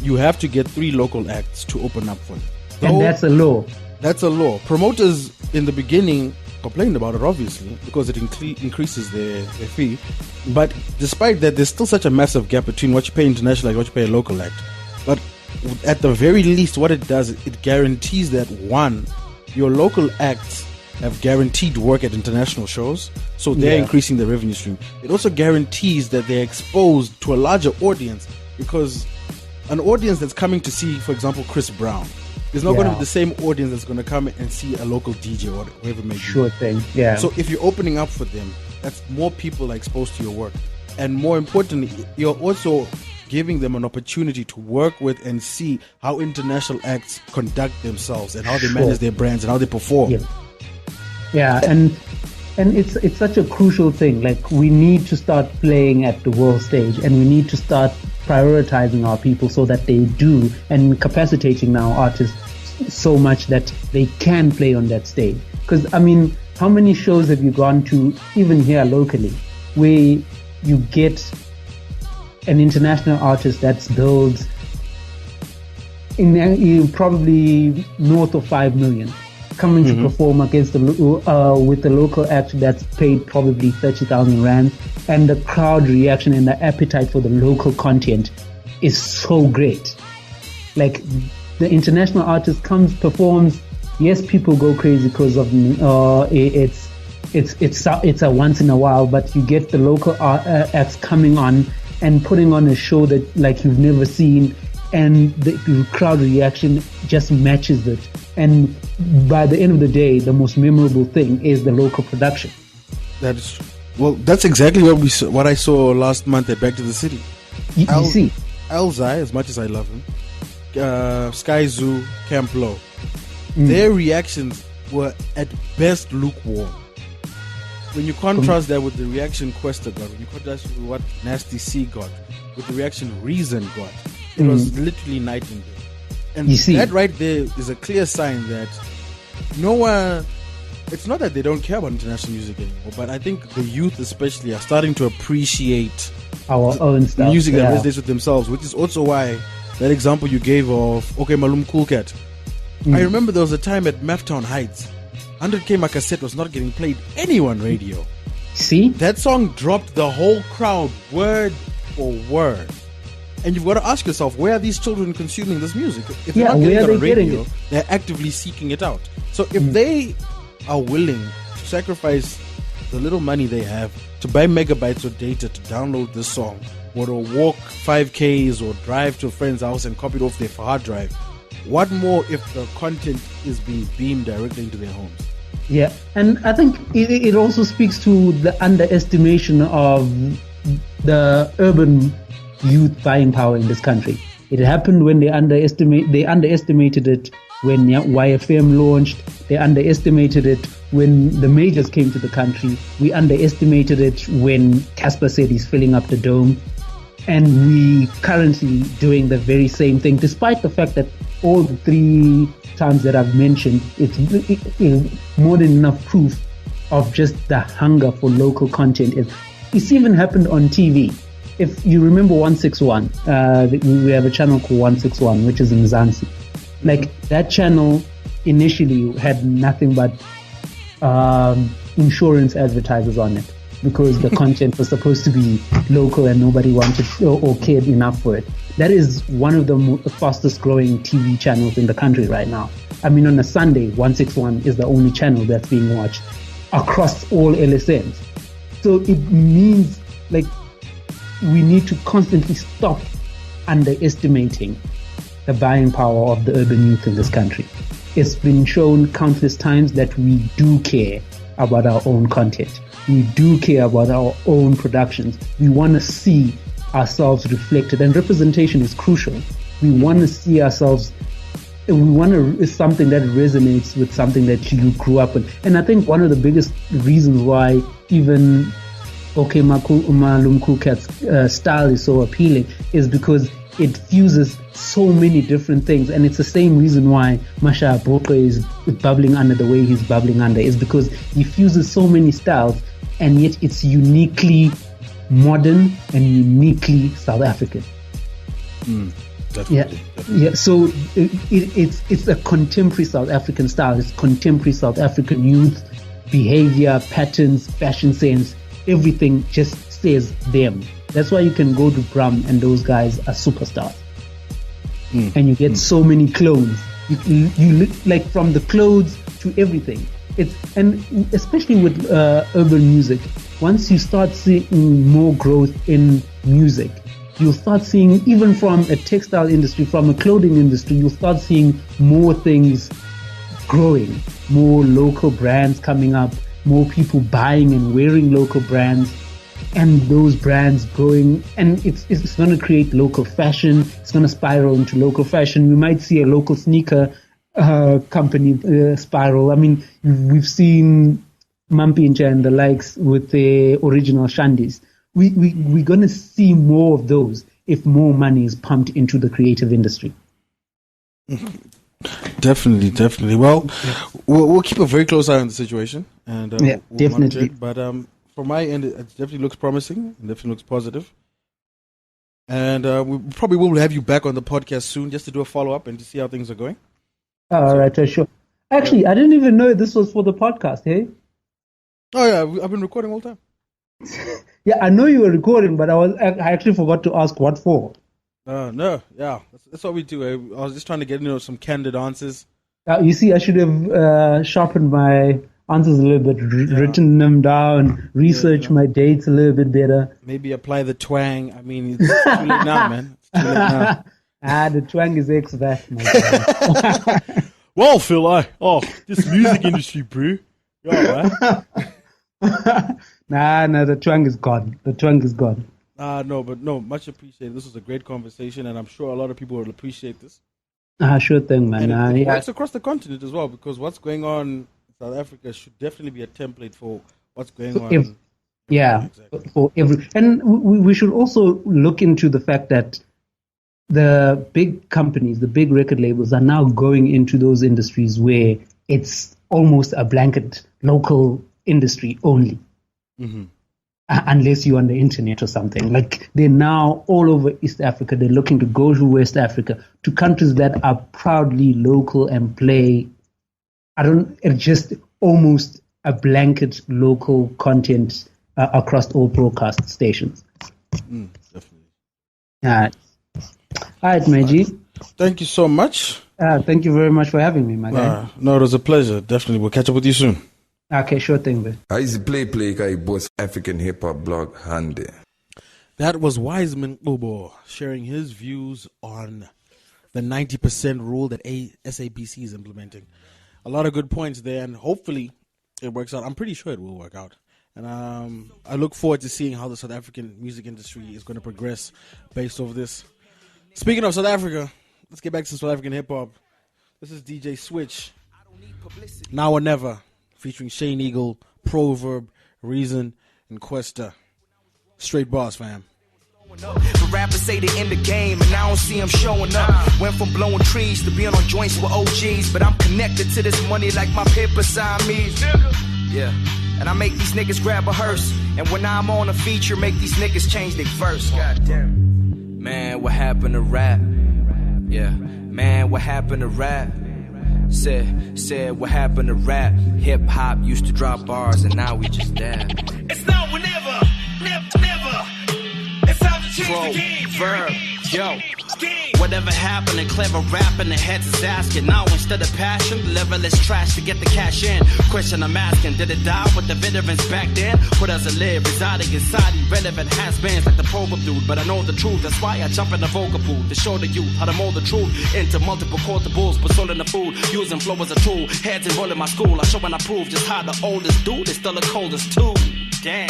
you have to get 3 local acts to open up for them. And that's a law. That's a law. Promoters in the beginning complained about it, obviously, because it increases their fee. But despite that, there's still such a massive gap between what you pay international and what you pay a local act. But at the very least, what it does, it guarantees that, one, your local acts have guaranteed work at international shows, so they're increasing the revenue stream. It also guarantees that they're exposed to a larger audience, because an audience that's coming to see, for example, Chris Brown, is not going to be the same audience that's going to come and see a local DJ or whoever it may be. Sure thing, yeah. So if you're opening up for them, that's more people are exposed to your work. And more importantly, you're also giving them an opportunity to work with and see how international acts conduct themselves and how they manage their brands and how they perform. Yeah, and it's such a crucial thing. Like, we need to start playing at the world stage, and we need to start prioritizing our people so that they do, and capacitating our artists so much that they can play on that stage. Because, I mean, how many shows have you gone to, even here locally, where you get an international artist that's billed in probably north of 5 million, coming to perform against with the local act that's paid probably 30,000 rand, and the crowd reaction and the appetite for the local content is so great. Like, the international artist comes, performs. Yes, people go crazy because of it's a once in a while, but you get the local acts coming on and putting on a show that like you've never seen, and the crowd reaction just matches it. And by the end of the day, the most memorable thing is the local production. That is true. Well, that's exactly what I saw last month at Back to the City. You see, Elzai, as much as I love him, Sky Zoo, Camp Low, their reactions were at best lukewarm. When you contrast that with the reaction Questa got, when you contrast with what Nasty C got, with the reaction Reason got, it was literally night and day. And you see, that right there is a clear sign that no one, it's not that they don't care about international music anymore, but I think the youth especially are starting to appreciate our own stuff, music that resonates with themselves, which is also why that example you gave of OK Malum Cool Cat. I remember there was a time at Maftown Heights, 100K my cassette was not getting played anywhere on radio. See? That song dropped the whole crowd word for word. And you've got to ask yourself, where are these children consuming this music? If they're not getting it on radio, they're actively seeking it out. So if they are willing to sacrifice the little money they have to buy megabytes of data to download this song, or to walk 5Ks or drive to a friend's house and copy it off their hard drive, what more if the content is being beamed directly into their homes? Yeah, and I think it also speaks to the underestimation of the urban youth buying power in this country. It happened when they underestimated it when YFM launched. They underestimated it when the majors came to the country. We underestimated it when Casper said he's filling up the dome. And we currently doing the very same thing, despite the fact that all the 3 times that I've mentioned, it's more than enough proof of just the hunger for local content. It's even happened on TV. If you remember 161, we have a channel called 161, which is in Mzansi. Like, that channel initially had nothing but insurance advertisers on it, because the content was supposed to be local and nobody wanted or cared enough for it. That is one of the fastest growing TV channels in the country right now. I mean, on a Sunday, 161 is the only channel that's being watched across all LSMs. So it means like we need to constantly stop underestimating the buying power of the urban youth in this country. It's been shown countless times that we do care about our own content. We do care about our own productions. We want to see ourselves reflected, and representation is crucial. We want to see ourselves, it's something that resonates with something that you grew up with. And I think one of the biggest reasons why even OK Malum Cool Cat's style is so appealing is because it fuses so many different things. And it's the same reason why Masha Aboko is bubbling under the way he's bubbling under, is because he fuses so many styles, and yet it's uniquely modern and uniquely South African. Definitely. Yeah. So it's a contemporary South African style. It's contemporary South African youth behavior, patterns, fashion sense. Everything just says them. That's why you can go to Brum and those guys are superstars. And you get so many clones. You look like from the clothes to everything. And especially with urban music, once you start seeing more growth in music, you'll start seeing, even from a textile industry, from a clothing industry, you'll start seeing more things growing, more local brands coming up, more people buying and wearing local brands, and those brands growing. And it's going to create local fashion. It's going to spiral into local fashion. We might see a local sneaker company spiral. I mean, we've seen Mampincha and the likes with the original Shandis. We're going to see more of those if more money is pumped into the creative industry. Definitely. Well, we'll keep a very close eye on the situation. And we'll definitely. But from my end, it definitely looks promising. It definitely looks positive. And we probably will have you back on the podcast soon just to do a follow-up and to see how things are going. All right, sure. Actually, I didn't even know this was for the podcast, hey? Oh, yeah, I've been recording all the time. Yeah, I know you were recording, but I actually forgot to ask what for. No, yeah, that's what we do. I was just trying to get some candid answers. You see, I should have sharpened my answers a little bit, written them down, researched my dates a little bit better. Maybe apply the twang. I mean, it's too late now, man. It's too late now. The twang is X-Vac, my God. Well, Phil, this music industry, bro. Yeah, right? Nah, the twang is gone. The twang is gone. No, much appreciated. This was a great conversation, and I'm sure a lot of people will appreciate this. Sure thing, man. And it works across the continent as well, because what's going on in South Africa should definitely be a template for what's going on. Exactly. For every, and we should also look into the fact that the big companies, the big record labels, are now going into those industries where it's almost a blanket local industry only. Mm-hmm. Unless you're on the internet or something. Like, they're now all over East Africa. They're looking to go to West Africa, to countries that are proudly local and play, just almost a blanket local content across all broadcast stations. Definitely. All right, Meiji. Thank you so much. Thank you very much for having me, my guy. No, it was a pleasure. Definitely. We'll catch up with you soon. Okay, sure thing, man. I used to play guy boss African hip hop blog handy. That was Wiseman Ngubo sharing his views on the 90% rule that SABC is implementing. A lot of good points there, and hopefully it works out. I'm pretty sure it will work out. And I look forward to seeing how the South African music industry is going to progress based off this. Speaking of South Africa, let's get back to South African hip hop. This is DJ Switch, Now or Never, featuring Shane Eagle, Proverb, Reason, and Questa. Straight boss, fam. The rappers say they in the game, and I don't see them showing up. Went from blowing trees to being on joints with OGs, but I'm connected to this money like my paper Siamese. Yeah, and I make these niggas grab a hearse, and when I'm on a feature, make these niggas change their verse. Goddamn. Man, what happened to rap? Yeah, man, what happened to rap? Said what happened to rap? Hip hop used to drop bars, and now we just dab. It's now or never, never. It's time to change the game. Verb, yo, Whatever happened to clever rapping, the heads is asking. Now instead of passion, the level is trash to get the cash in. Question I'm asking, did it die with the veterans back then? Or does it live, residing inside irrelevant has-beens like the proverb dude? But I know the truth, that's why I jump in the vocal booth to show the youth how to mold the truth into multiple quotables, but sold in the food, using flow as a tool. Heads enroll in my school, I show and I prove just how the oldest dude is still the coldest too. Damn.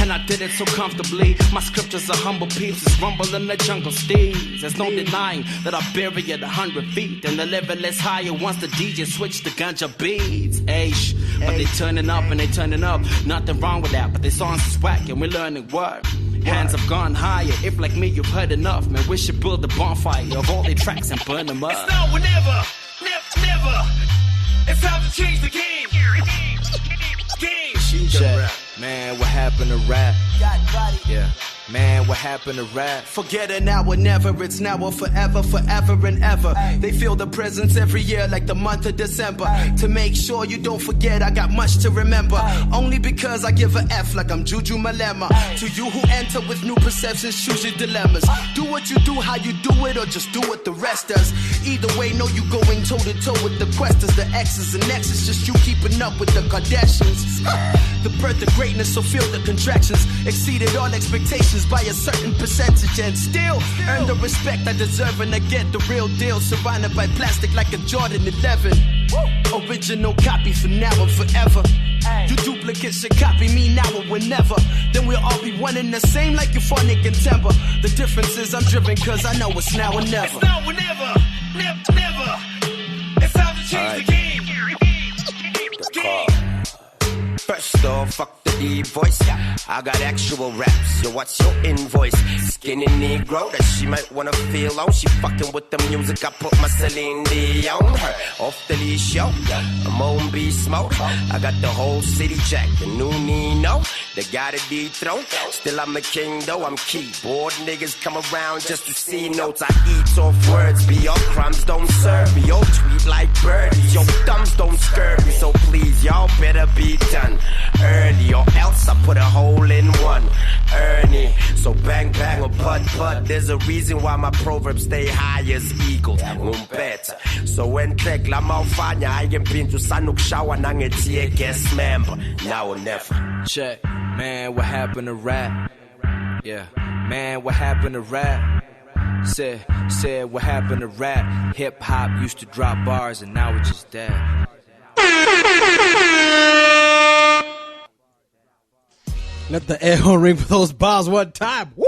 And I did it so comfortably. My scriptures are humble pieces, rumble in the jungle steeds. There's no denying that I bury it 100 feet, and the level is higher once the DJ switch to ganja beats. Aish, but they turning up and they turning up. Nothing wrong with that, but they songs is whack and we're learning what. Hands have gone higher. If like me you've heard enough, man, we should build a bonfire of all their tracks and burn them up. It's now or never, never. It's time to change the game. Check. Man, what happened to rap? Yeah. Man, what happened to rap? Forget it now or never, it's now or forever, forever and ever. They feel the presence every year like the month of December. To make sure you don't forget, I got much to remember. Only because I give a F like I'm Juju Malema. To you who enter with new perceptions, choose your dilemmas. Do what you do, how you do it, or just do what the rest does. Either way, know you going toe to toe with the questers, the X's and X's. Just you keeping up with the Kardashians. The birth of greatness, so feel the contractions. Exceeded all expectations by a certain percentage and still earn the respect I deserve, and I get the real deal. Surrounded by plastic like a Jordan 11. Original copy for now and forever. You duplicates should copy me now or whenever. Then we'll all be one and the same like Euphonic and Timber. The difference is I'm driven cause I know it's now or never. It's now or never, never. It's time to change the game. First off, fuck the deep voice. I got actual raps. Yo, what's your invoice? Skinny Negro that she might wanna feel on. She fucking with the music. I put my Celine Dion her off the leash, yo. I'm on beast mode. I got the whole city jack, the new Nino. They got a dethrone. Still I'm a king though. I'm keyboard niggas come around just to see notes. I eat off words. Be your crumbs don't serve me. Yo, tweet like birdies. Yo, thumbs don't scurve me. So please, y'all better be done early, or else I put a hole in one. Ernie, so bang bang or putt putt. There's a reason why my proverbs stay high as eagles. Umpet. So when tek la maufanya, I can pin to sanuk shower nangetie guest member. Now or never. Check. Man, what happened to rap? Yeah. Man, what happened to rap? Said what happened to rap? Hip hop used to drop bars and now it's just dead. Let the air horn ring for those bars one time. Woo!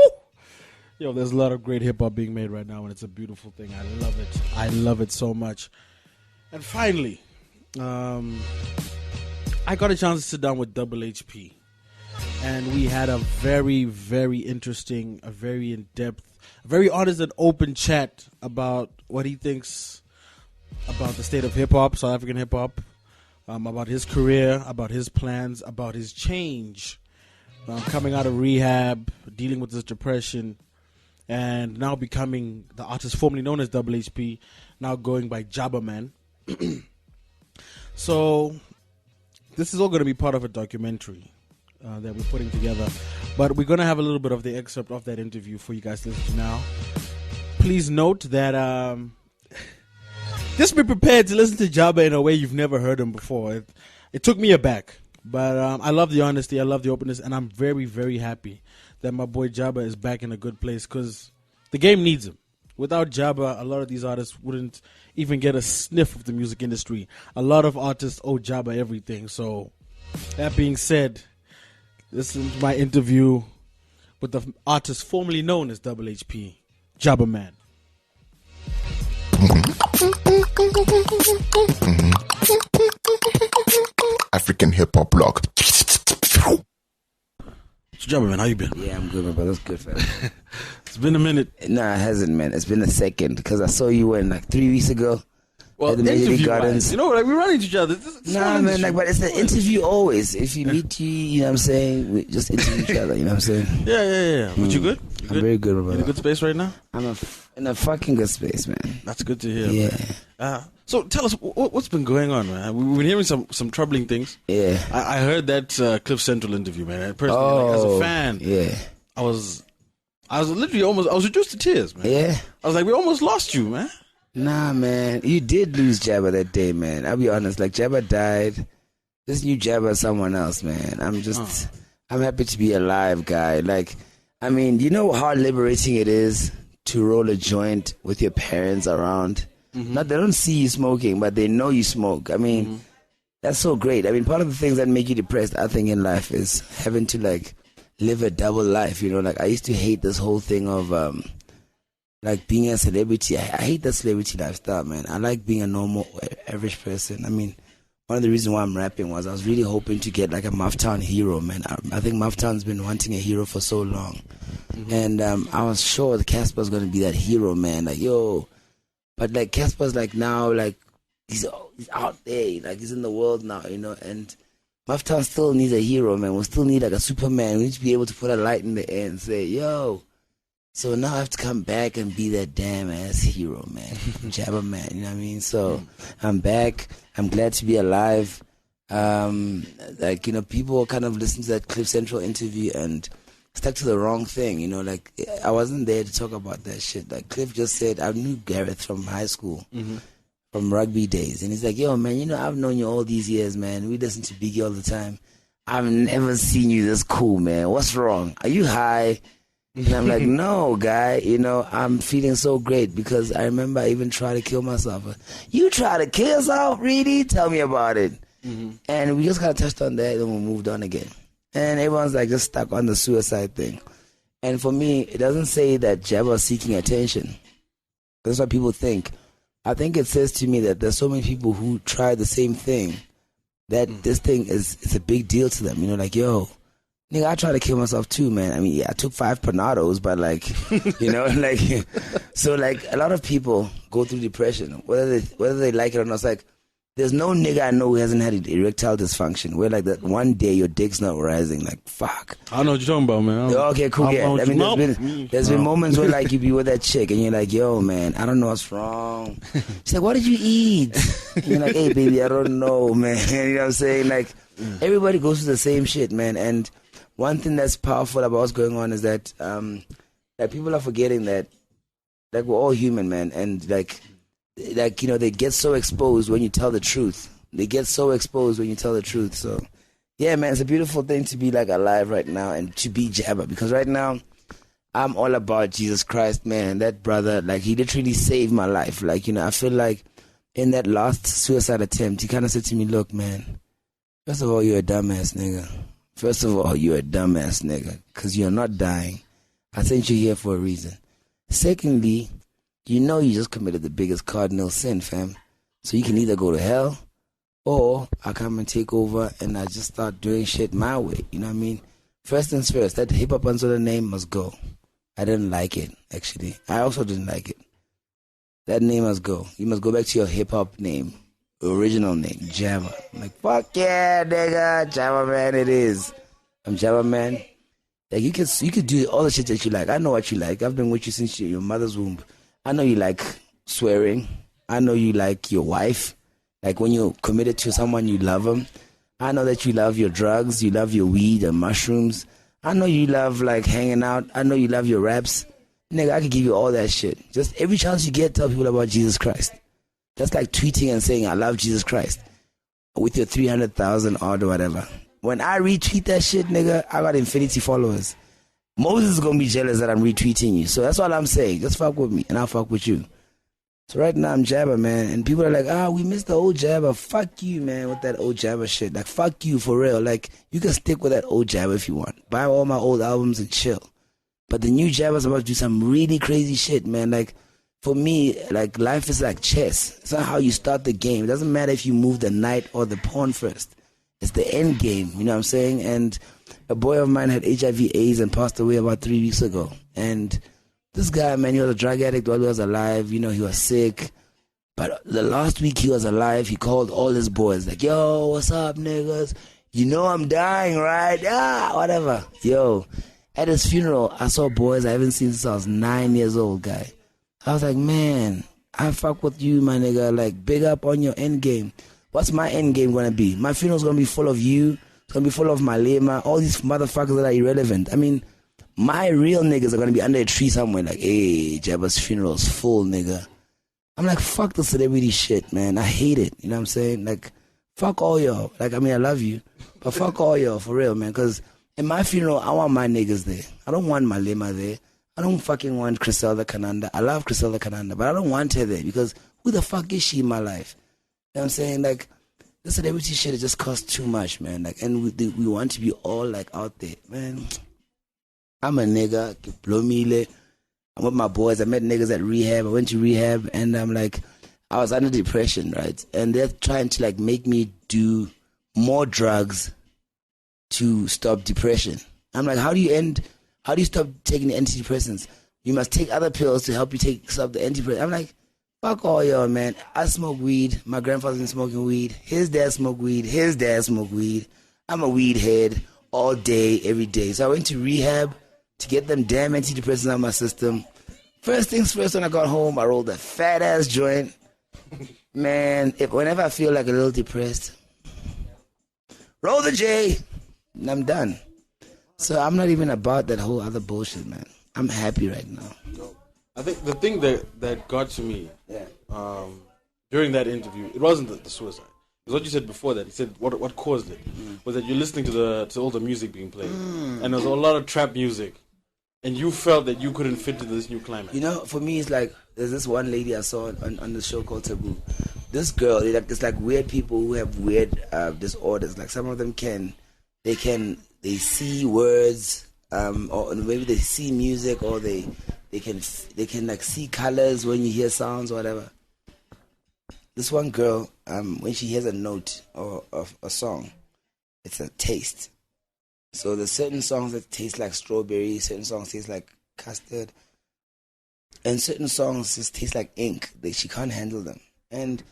Yo, there's a lot of great hip hop being made right now, and it's a beautiful thing. I love it. I love it so much. And finally, I got a chance to sit down with HHP, and we had a very, very interesting, a very in-depth, a very honest and open chat about what he thinks about the state of hip hop, South African hip hop, about his career, about his plans, about his change. Coming out of rehab, dealing with his depression, and now becoming the artist formerly known as HHP, now going by Jabba Man. So, this is all going to be part of a documentary that we're putting together. But we're going to have a little bit of the excerpt of that interview for you guys to listen to now. Please note that just be prepared to listen to Jabba in a way you've never heard him before. It took me aback. But I love the honesty, I love the openness, and I'm very, very happy that my boy Jabba is back in a good place because the game needs him. Without Jabba, a lot of these artists wouldn't even get a sniff of the music industry. A lot of artists owe Jabba everything. So, that being said, listen to my interview with the artist formerly known as HHP, Jabba Man. African hip hop blog. So Jabba Man, how you been? Yeah, I'm good, my brother. That's good, fam. It's been a minute. Nah, it hasn't, man. It's been a second because I saw you like 3 weeks ago. Well, at the Major League Gardens. You know, like we run into each other. Nah, man, like, but it's an interview always. If you meet you know what I'm saying? We just interview each other, you know what I'm saying? Yeah. But you good? I'm very good, my brother. In a good space right now? I'm in a fucking good space, man. That's good to hear. Yeah. So tell us, what's been going on, man? We've been hearing some troubling things. Yeah. I heard that Cliff Central interview, man. Personally, like, as a fan, yeah, I was I was reduced to tears, man. Yeah. I was like, we almost lost you, man. Nah, man. You did lose Jabba that day, man. I'll be honest. Like, Jabba died. This new Jabba is someone else, man. I'm happy to be alive, guy. Like, I mean, you know how liberating it is to roll a joint with your parents around? Not, they don't see you smoking, but they know you smoke. I mean, that's so great. I mean, part of the things that make you depressed, I think, in life is having to, like, live a double life, you know? Like, I used to hate this whole thing of, like, being a celebrity. I hate that celebrity lifestyle, man. I like being a normal, average person. I mean, one of the reasons why I'm rapping was I was really hoping to get, like, a Mufftown hero, man. I think Mufftown's been wanting a hero for so long. And I was sure that Casper's going to be that hero, man. Like, yo. But, like, Casper's, like, now, like, he's out there. Like, he's in the world now, you know. And Mufftown still needs a hero, man. We still need, like, a Superman. We need to be able to put a light in the air and say, yo. So now I have to come back and be that damn ass hero, man. Jabba Man, you know what I mean? So I'm back. I'm glad to be alive. Like, you know, people kind of listened to that Cliff Central interview and stuck to the wrong thing, you know? Like, I wasn't there to talk about that shit. Like, Cliff just said, I knew Gareth from high school, from rugby days. And he's like, yo, man, you know, I've known you all these years, man. We listen to Biggie all the time. I've never seen you this cool, man. What's wrong? Are you high? And I'm like, no, guy, you know, I'm feeling so great because I remember I even tried to kill myself. You try to kill yourself? Really? Tell me about it. And we just kind of touched on that and we moved on again. And everyone's like just stuck on the suicide thing. And for me, it doesn't say that Jabba is seeking attention. That's what people think. I think it says to me that there's so many people who try the same thing that this thing it's a big deal to them. You know, like, yo, nigga, I try to kill myself too, man. I mean, yeah, I took 5 Panados, but like, you know, like, so like a lot of people go through depression, whether they like it or not. It's like, there's no nigga I know who hasn't had erectile dysfunction, where like that one day your dick's not rising, like, fuck. I know what you're talking about, man. Okay, cool, yeah. I mean, there's been moments where like you be with that chick and you're like, yo, man, I don't know what's wrong. She's like, what did you eat? And you're like, hey, baby, I don't know, man. You know what I'm saying? Like, everybody goes through the same shit, man. And one thing that's powerful about what's going on is that that people are forgetting that like we're all human, man, and like you know, they get so exposed when you tell the truth. They get so exposed when you tell the truth. So yeah, man, it's a beautiful thing to be like alive right now and to be Jabba, because right now I'm all about Jesus Christ, man. That brother, like, he literally saved my life. Like, you know, I feel like in that last suicide attempt, he kind of said to me, look, man, first of all, you're a dumbass nigga. First of all, you're a dumbass nigga, because you're not dying. I sent you here for a reason. Secondly, you know you just committed the biggest cardinal sin, fam. So you can either go to hell, or I come and take over and I just start doing shit my way. You know what I mean? First things first, that hip-hop Answer name must go. I didn't like it, actually. I also didn't like it. That name must go. You must go back to your hip-hop name. Original name, Jabba. I'm like, fuck yeah, nigga, Jabba Man it is. I'm Jabba Man. Like, you could do all the shit that you like. I know what you like. I've been with you since your mother's womb. I know you like swearing. I know you like your wife. Like, when you're committed to someone, you love them. I know that you love your drugs. You love your weed and mushrooms. I know you love, like, hanging out. I know you love your raps. Nigga, I could give you all that shit. Just every chance you get, tell people about Jesus Christ. That's like tweeting and saying, I love Jesus Christ, with your 300,000 odd or whatever. When I retweet that shit, nigga, I got infinity followers. Moses is going to be jealous that I'm retweeting you. So that's all I'm saying. Just fuck with me and I'll fuck with you. So right now I'm Jabba, man. And people are like, we missed the old Jabba. Fuck you, man, with that old Jabba shit. Like, fuck you, for real. Like, you can stick with that old Jabba if you want. Buy all my old albums and chill. But the new Jabba's about to do some really crazy shit, man. Like, for me, like, life is like chess. It's not how you start the game. It doesn't matter if you move the knight or the pawn first. It's the end game, you know what I'm saying? And a boy of mine had HIV/AIDS and passed away about 3 weeks ago. And this guy, man, he was a drug addict while he was alive. You know, he was sick. But the last week he was alive, he called all his boys, like, yo, what's up, niggas? You know I'm dying, right? Whatever. Yo, at his funeral, I saw boys I haven't seen since I was 9 years old, guy. I was like, man, I fuck with you, my nigga. Like, big up on your end game. What's my end game gonna be? My funeral's gonna be full of you. It's gonna be full of Malema, all these motherfuckers that are irrelevant. I mean, My real niggas are gonna be under a tree somewhere like, hey, Jabba's funeral's full, nigga. I'm like, fuck the celebrity shit, man. I hate it. You know what I'm saying? Like, fuck all y'all. Like, I mean, I love you, but fuck all y'all for real, man. Because in my funeral, I want my niggas there. I don't want Malema there. I don't fucking want Griselda Kananda. I love Griselda Kananda, but I don't want her there because who the fuck is she in my life? You know what I'm saying? Like, the celebrity shit, it just costs too much, man. Like, and we want to be all like out there, man. I'm a nigga, Blomile. I'm with my boys. I met niggas at rehab. I went to rehab, and I'm like, I was under depression, right? And they're trying to like make me do more drugs to stop depression. I'm like, how do you stop taking the antidepressants? You must take other pills to help you stop the antidepressants. I'm like, fuck all y'all, man. I smoke weed. My grandfather's been smoking weed. His dad smoked weed. His dad smoked weed. I'm a weed head all day, every day. So I went to rehab to get them damn antidepressants out of my system. First things first, when I got home, I rolled a fat ass joint. Man, whenever I feel like a little depressed, roll the J, and I'm done. So I'm not even about that whole other bullshit, man. I'm happy right now. I think the thing that got to me during that interview, it wasn't the suicide. It was what you said before that. You said what caused it was that you're listening to all the music being played, and there was a lot of trap music, and you felt that you couldn't fit into this new climate. You know, for me, it's like there's this one lady I saw on the show called Taboo. This girl, it's like weird people who have weird disorders. Like some of them they see words, or maybe they see music, or they can like see colors when you hear sounds or whatever. This one girl, when she hears a note or a song, it's a taste. So there's certain songs that taste like strawberry, certain songs taste like custard, and certain songs just taste like ink. She can't handle them. And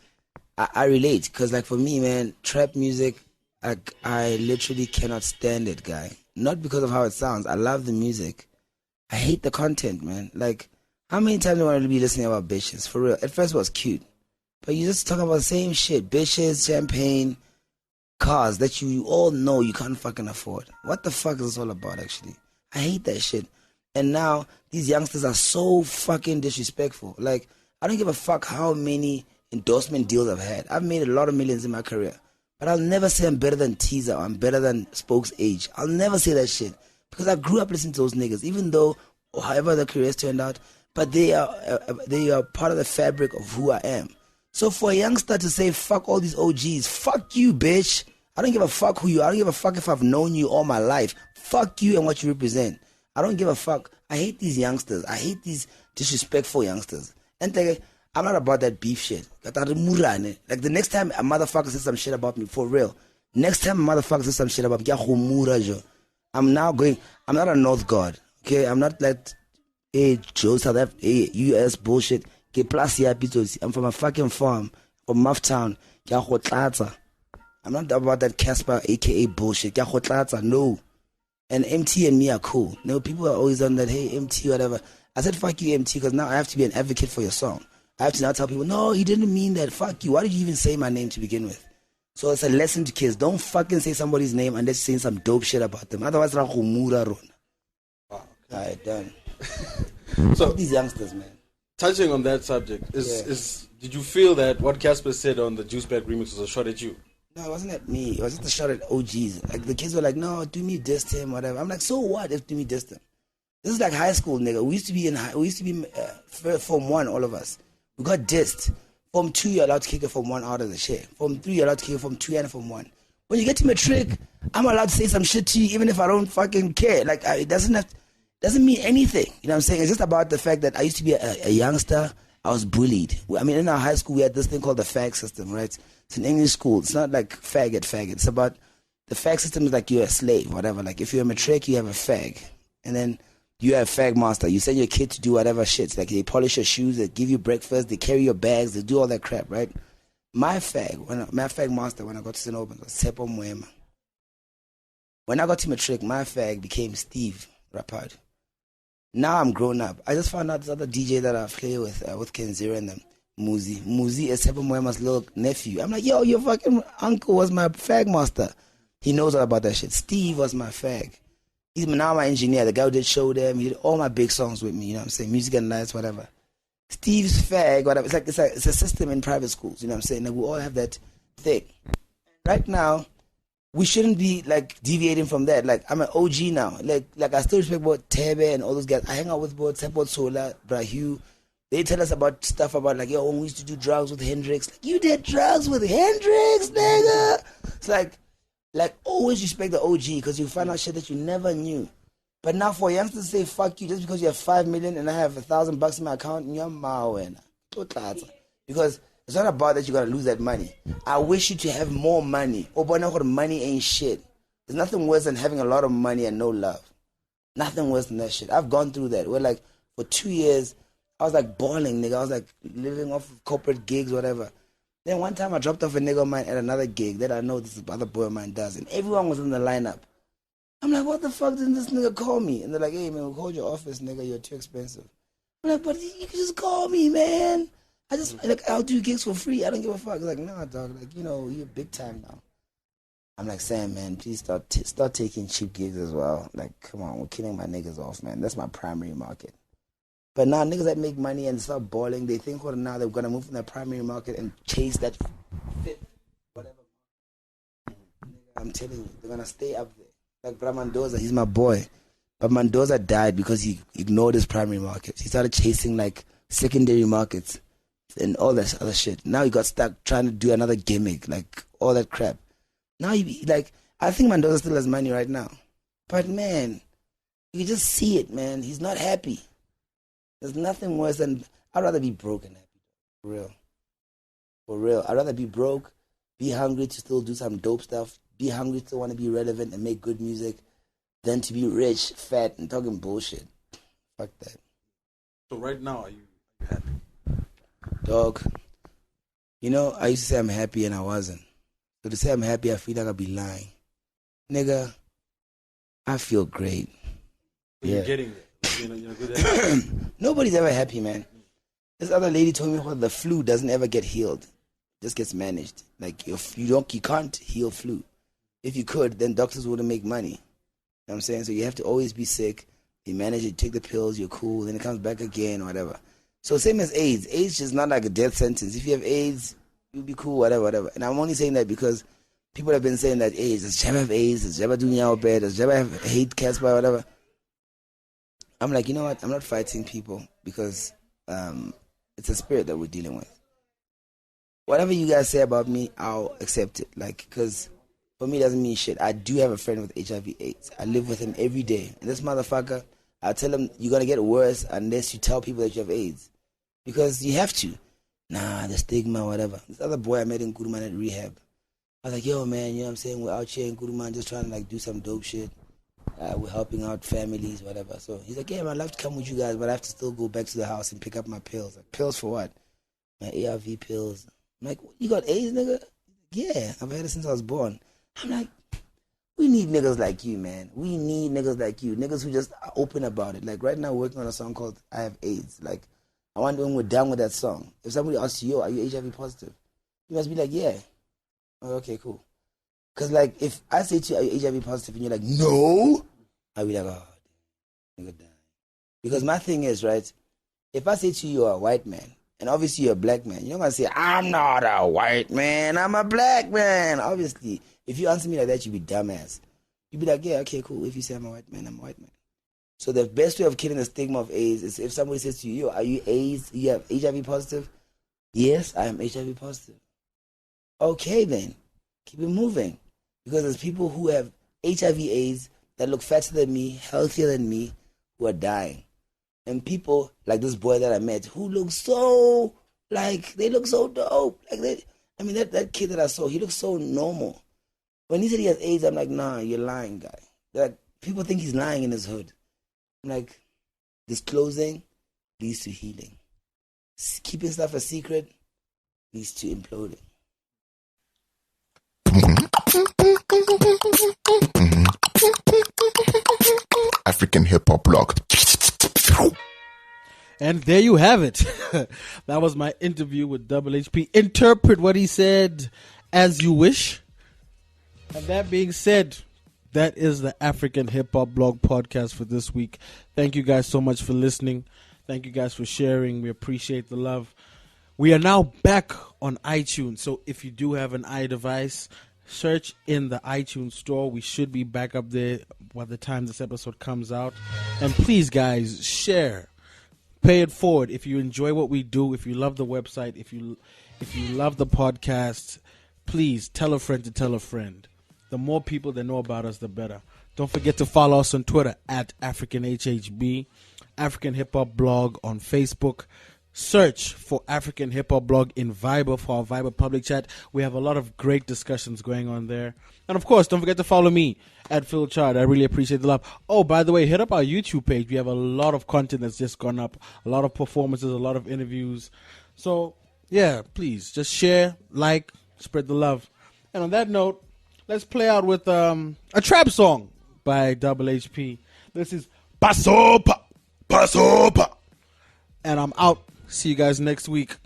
I relate, because like for me, man, trap music, I literally cannot stand it, guy. Not because of how it sounds. I love the music. I hate the content, man. Like, how many times do I want to be listening about bitches? For real. At first it was cute. But you just talk about the same shit. Bitches, champagne, cars that you all know you can't fucking afford. What the fuck is this all about, actually? I hate that shit. And now, these youngsters are so fucking disrespectful. Like, I don't give a fuck how many endorsement deals I've had. I've made a lot of millions in my career. But I'll never say I'm better than Teaser or I'm better than Spokes Age. I'll never say that shit. Because I grew up listening to those niggas, even though, or however their careers turned out, but they are part of the fabric of who I am. So for a youngster to say, fuck all these OGs, fuck you, bitch. I don't give a fuck who you are. I don't give a fuck if I've known you all my life. Fuck you and what you represent. I don't give a fuck. I hate these youngsters. I hate these disrespectful youngsters. And I'm not about that beef shit. Like the next time a motherfucker says some shit about me, for real. Next time a motherfucker says some shit about me, I'm not a North God. Okay, I'm not like Joe South Africa, US bullshit. I'm from a fucking farm, from Mufftown. I'm not about that Casper, aka bullshit. No. And MT and me are cool. No, people are always on that, hey, MT, whatever. I said, fuck you, MT, because now I have to be an advocate for your song. I have to now tell people, no, he didn't mean that. Fuck you. Why did you even say my name to begin with? So it's a lesson to kids. Don't fucking say somebody's name unless you're saying some dope shit about them. Otherwise, alright, done. So these youngsters, man. Touching on that subject, did you feel that what Casper said on the Juice Bag remix was a shot at you? No, it wasn't at me. It was just a shot at OGs. Like, the kids were like, no, do me dissed him, whatever. I'm like, so what if do me dissed him? This is like high school, nigga. We used to be Form 1, all of us. We got dissed. Form 2, you're allowed to kick it Form 1 out of the shit. Form 3, you're allowed to kick it Form 2 and Form 1. When you get to matric, I'm allowed to say some shit to you even if I don't fucking care. Like, it doesn't mean anything. You know what I'm saying? It's just about the fact that I used to be a youngster. I was bullied. I mean, in our high school, we had this thing called the fag system, right? It's an English school. It's not like faggot. It's about the fag system is like you're a slave, whatever. Like, if you're a matric, you have a fag. And then you have fag master. You send your kid to do whatever shit. Like, they polish your shoes, they give you breakfast, they carry your bags, they do all that crap, right? My fag master, when I got to St. Albans, was Sepo Moema. When I got to matric, my fag became Steve Rappard. Now I'm grown up. I just found out this other DJ that I play with Kenzira and them, Muzi. Muzi is Sepo Moema's little nephew. I'm like, yo, your fucking uncle was my fag master. He knows all about that shit. Steve was my fag. He's now my engineer. The guy who did Show Them. He did all my big songs with me. You know what I'm saying? Music and Lights, whatever. Steve's Fag, whatever. It's a system in private schools. You know what I'm saying? Like, we all have that thing. Right now, we shouldn't be like deviating from that. Like, I'm an OG now. Like I still respect about Tebe and all those guys. I hang out with both Tebo Sola, Brahu. They tell us about stuff about like, yo, when we used to do drugs with Hendrix. Like, you did drugs with Hendrix, nigga. It's like always respect the OG because you find out shit that you never knew. But now for youngsters to say fuck you just because you have 5 million and I have $1,000 in my account, you're mawena. Because it's not about that you gotta lose that money. I wish you to have more money. Oh, but now money ain't shit. There's nothing worse than having a lot of money and no love. Nothing worse than that shit. I've gone through that. Where like for 2 years, I was like balling, nigga. I was like living off of corporate gigs, whatever. Then one time I dropped off a nigga of mine at another gig that I know this other boy of mine does, and everyone was in the lineup. I'm like, what the fuck didn't this nigga call me? And they're like, hey man, we'll call your office, nigga. You're too expensive. I'm like, but you can just call me, man. I'll do gigs for free. I don't give a fuck. He's like, nah, dog. Like, you know, you're big time now. I'm like, Sam, man, please start taking cheap gigs as well. Like, come on, we're killing my niggas off, man. That's my primary market. But now niggas that make money and start balling, they think now they're gonna move from their primary market and chase that fifth, whatever. I'm telling you, they're gonna stay up there. Like Bra Mendoza, he's my boy. But Mendoza died because he ignored his primary market. He started chasing like secondary markets and all that other shit. Now he got stuck trying to do another gimmick, like all that crap. Now I think Mendoza still has money right now. But man, you can just see it, man. He's not happy. There's nothing worse than, I'd rather be broke and happy. For real. For real. I'd rather be broke, be hungry to still do some dope stuff, be hungry to want to be relevant and make good music, than to be rich, fat, and talking bullshit. Fuck that. So right now, are you happy? Dog, you know, I used to say I'm happy and I wasn't. So to say I'm happy, I feel like I'd be lying. Nigga, I feel great. You're getting it. You're good at it. Nobody's ever happy, man. This other lady told me the flu doesn't ever get healed. It just gets managed. Like, if you can't heal flu. If you could, then doctors wouldn't make money. You know what I'm saying? So you have to always be sick. You manage it, take the pills, you're cool, then it comes back again or whatever. So same as AIDS. AIDS is not like a death sentence. If you have AIDS, you'll be cool, whatever. And I'm only saying that because people have been saying that AIDS, does Jabba have AIDS? Does Jabba do nyao bad? Does Jabba have hate Casper, whatever? I'm like, you know what? I'm not fighting people because it's a spirit that we're dealing with. Whatever you guys say about me, I'll accept it. Like, because for me, it doesn't mean shit. I do have a friend with HIV/AIDS. I live with him every day. And this motherfucker, I tell him, you're going to get worse unless you tell people that you have AIDS. Because you have to. Nah, the stigma, whatever. This other boy I met in Kuruman at rehab. I was like, yo, man, you know what I'm saying? We're out here in Kuruman just trying to, like, do some dope shit. We're helping out families, whatever. So he's like, yeah, man, I'd love to come with you guys, but I have to still go back to the house and pick up my pills. Like, pills for what? My ARV pills. I'm like, you got AIDS, nigga? Yeah, I've had it since I was born. I'm like, we need niggas like you, man. We need niggas like you. Niggas who just are open about it. Like, right now, we're working on a song called I Have AIDS. Like, I wonder when we're done with that song. If somebody asks you, yo, are you HIV positive? You must be like, yeah. Oh, okay, cool. Because, like, if I say to you, are you HIV positive? And you're like, no. I'll be like, oh, nigga, die. Because my thing is, right, if I say to you, you're a white man, and obviously you're a black man, you're not going to say, I'm not a white man, I'm a black man. Obviously, if you answer me like that, you'd be dumbass. You'd be like, yeah, okay, cool. If you say I'm a white man, I'm a white man. So the best way of killing the stigma of AIDS is if somebody says to you, yo, are you AIDS? You have HIV positive? Yes, I am HIV positive. Okay, then. Keep it moving. Because there's people who have HIV/AIDS that look fatter than me, healthier than me, who are dying. And people like this boy that I met who look so, like, they look so dope. Like, that kid that I saw, he looks so normal. When he said he has AIDS, I'm like, nah, you're lying, guy. Like, people think he's lying in his hood. I'm like, disclosing leads to healing. Keeping stuff a secret leads to imploding. African hip hop blog. And there you have it. That was my interview with Double HP. Interpret what he said as you wish. And that being said, that is the African Hip Hop Blog podcast for this week. Thank you guys so much for listening. Thank you guys for sharing. We appreciate the love. We are now back on iTunes. So if you do have an iDevice, search in the iTunes store. We should be back up there by the time this episode comes out. And please, guys, share. Pay it forward. If you enjoy what we do, if you love the website, if you love the podcast, please tell a friend to tell a friend. The more people that know about us, the better. Don't forget to follow us on Twitter at AfricanHHB, African Hip Hop Blog on Facebook. Search for African Hip Hop Blog in Viber for our Viber public chat. We have a lot of great discussions going on there. And of course, don't forget to follow me at Phil Chard. I really appreciate the love. Oh, by the way, hit up our YouTube page. We have a lot of content that's just gone up. A lot of performances, a lot of interviews. So, yeah, please just share, like, spread the love. And on that note, let's play out with a trap song by HHP. This is Pasopa, Pasopa. And I'm out. See you guys next week.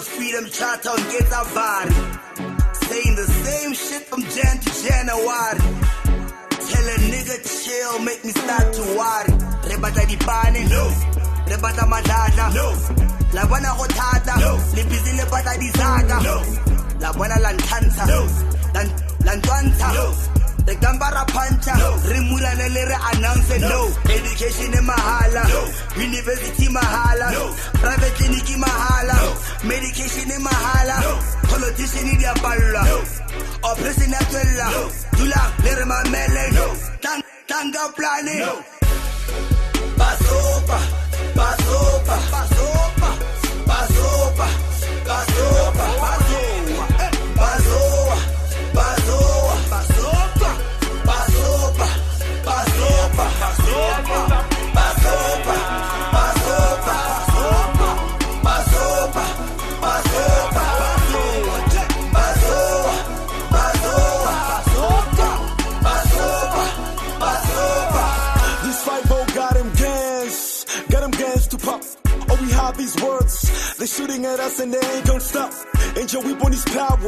Freedom Charter and get our body. Saying the same shit from Jan to January. Tell a nigga chill, make me start to worry. Rebata di pane, no. Rebata madada, no. La buena rotada, no. Lipizi lebata di zaga, no. La buena lantanza, no. Lantuanta, no. The Gambara Pancha, no. Rimula Nelere announce no. Education in Mahala, no. University Mahala, no. Private clinic in Mahala, no. Medication in Mahala, no. Politician in Diabala, no. Operation Natella, no. Dula, Lerma Mele, no. Tanga Plane, no. Pasopa, Pasopa, Pasopa, Pasopa, Pasopa, Pasopa, Pasopa, Pasopa. These words, they're shooting at us and they ain't gonna stop. Angel, we want this power.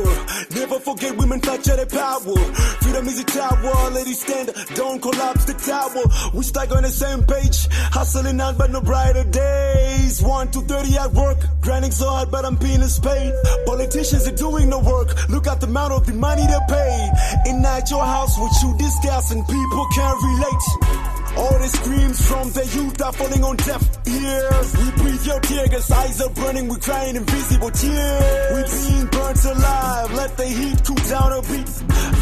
Never forget women touch their power. Freedom is a tower, ladies stand, don't collapse the tower. We stuck on the same page, hustling out but no brighter days. 1 to 30 at work, grinding so hard but I'm being paid. Politicians are doing the work, look at the amount of the money they pay. In at your house with you discussing, people can't relate. All the screams from the youth are falling on deaf ears. We breathe your tear gas, eyes are burning, we're crying invisible tears. We're being burnt alive, let the heat cool down a bit.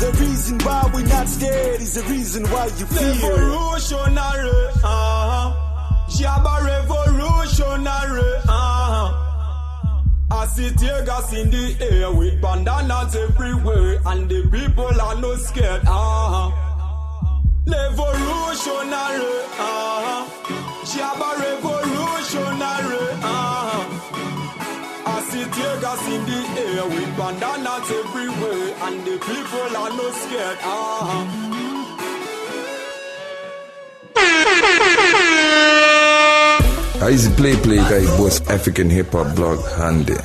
The reason why we're not scared is the reason why you fear. Revolutionary, Jabba revolutionary, I see tear gas in the air with bandanas everywhere, and the people are not scared, Revolutionary, Jabba revolutionary, I see tear gas in the air with bandanas everywhere, and the people are not scared, Easy play guy boss African Hip Hop Blog handy.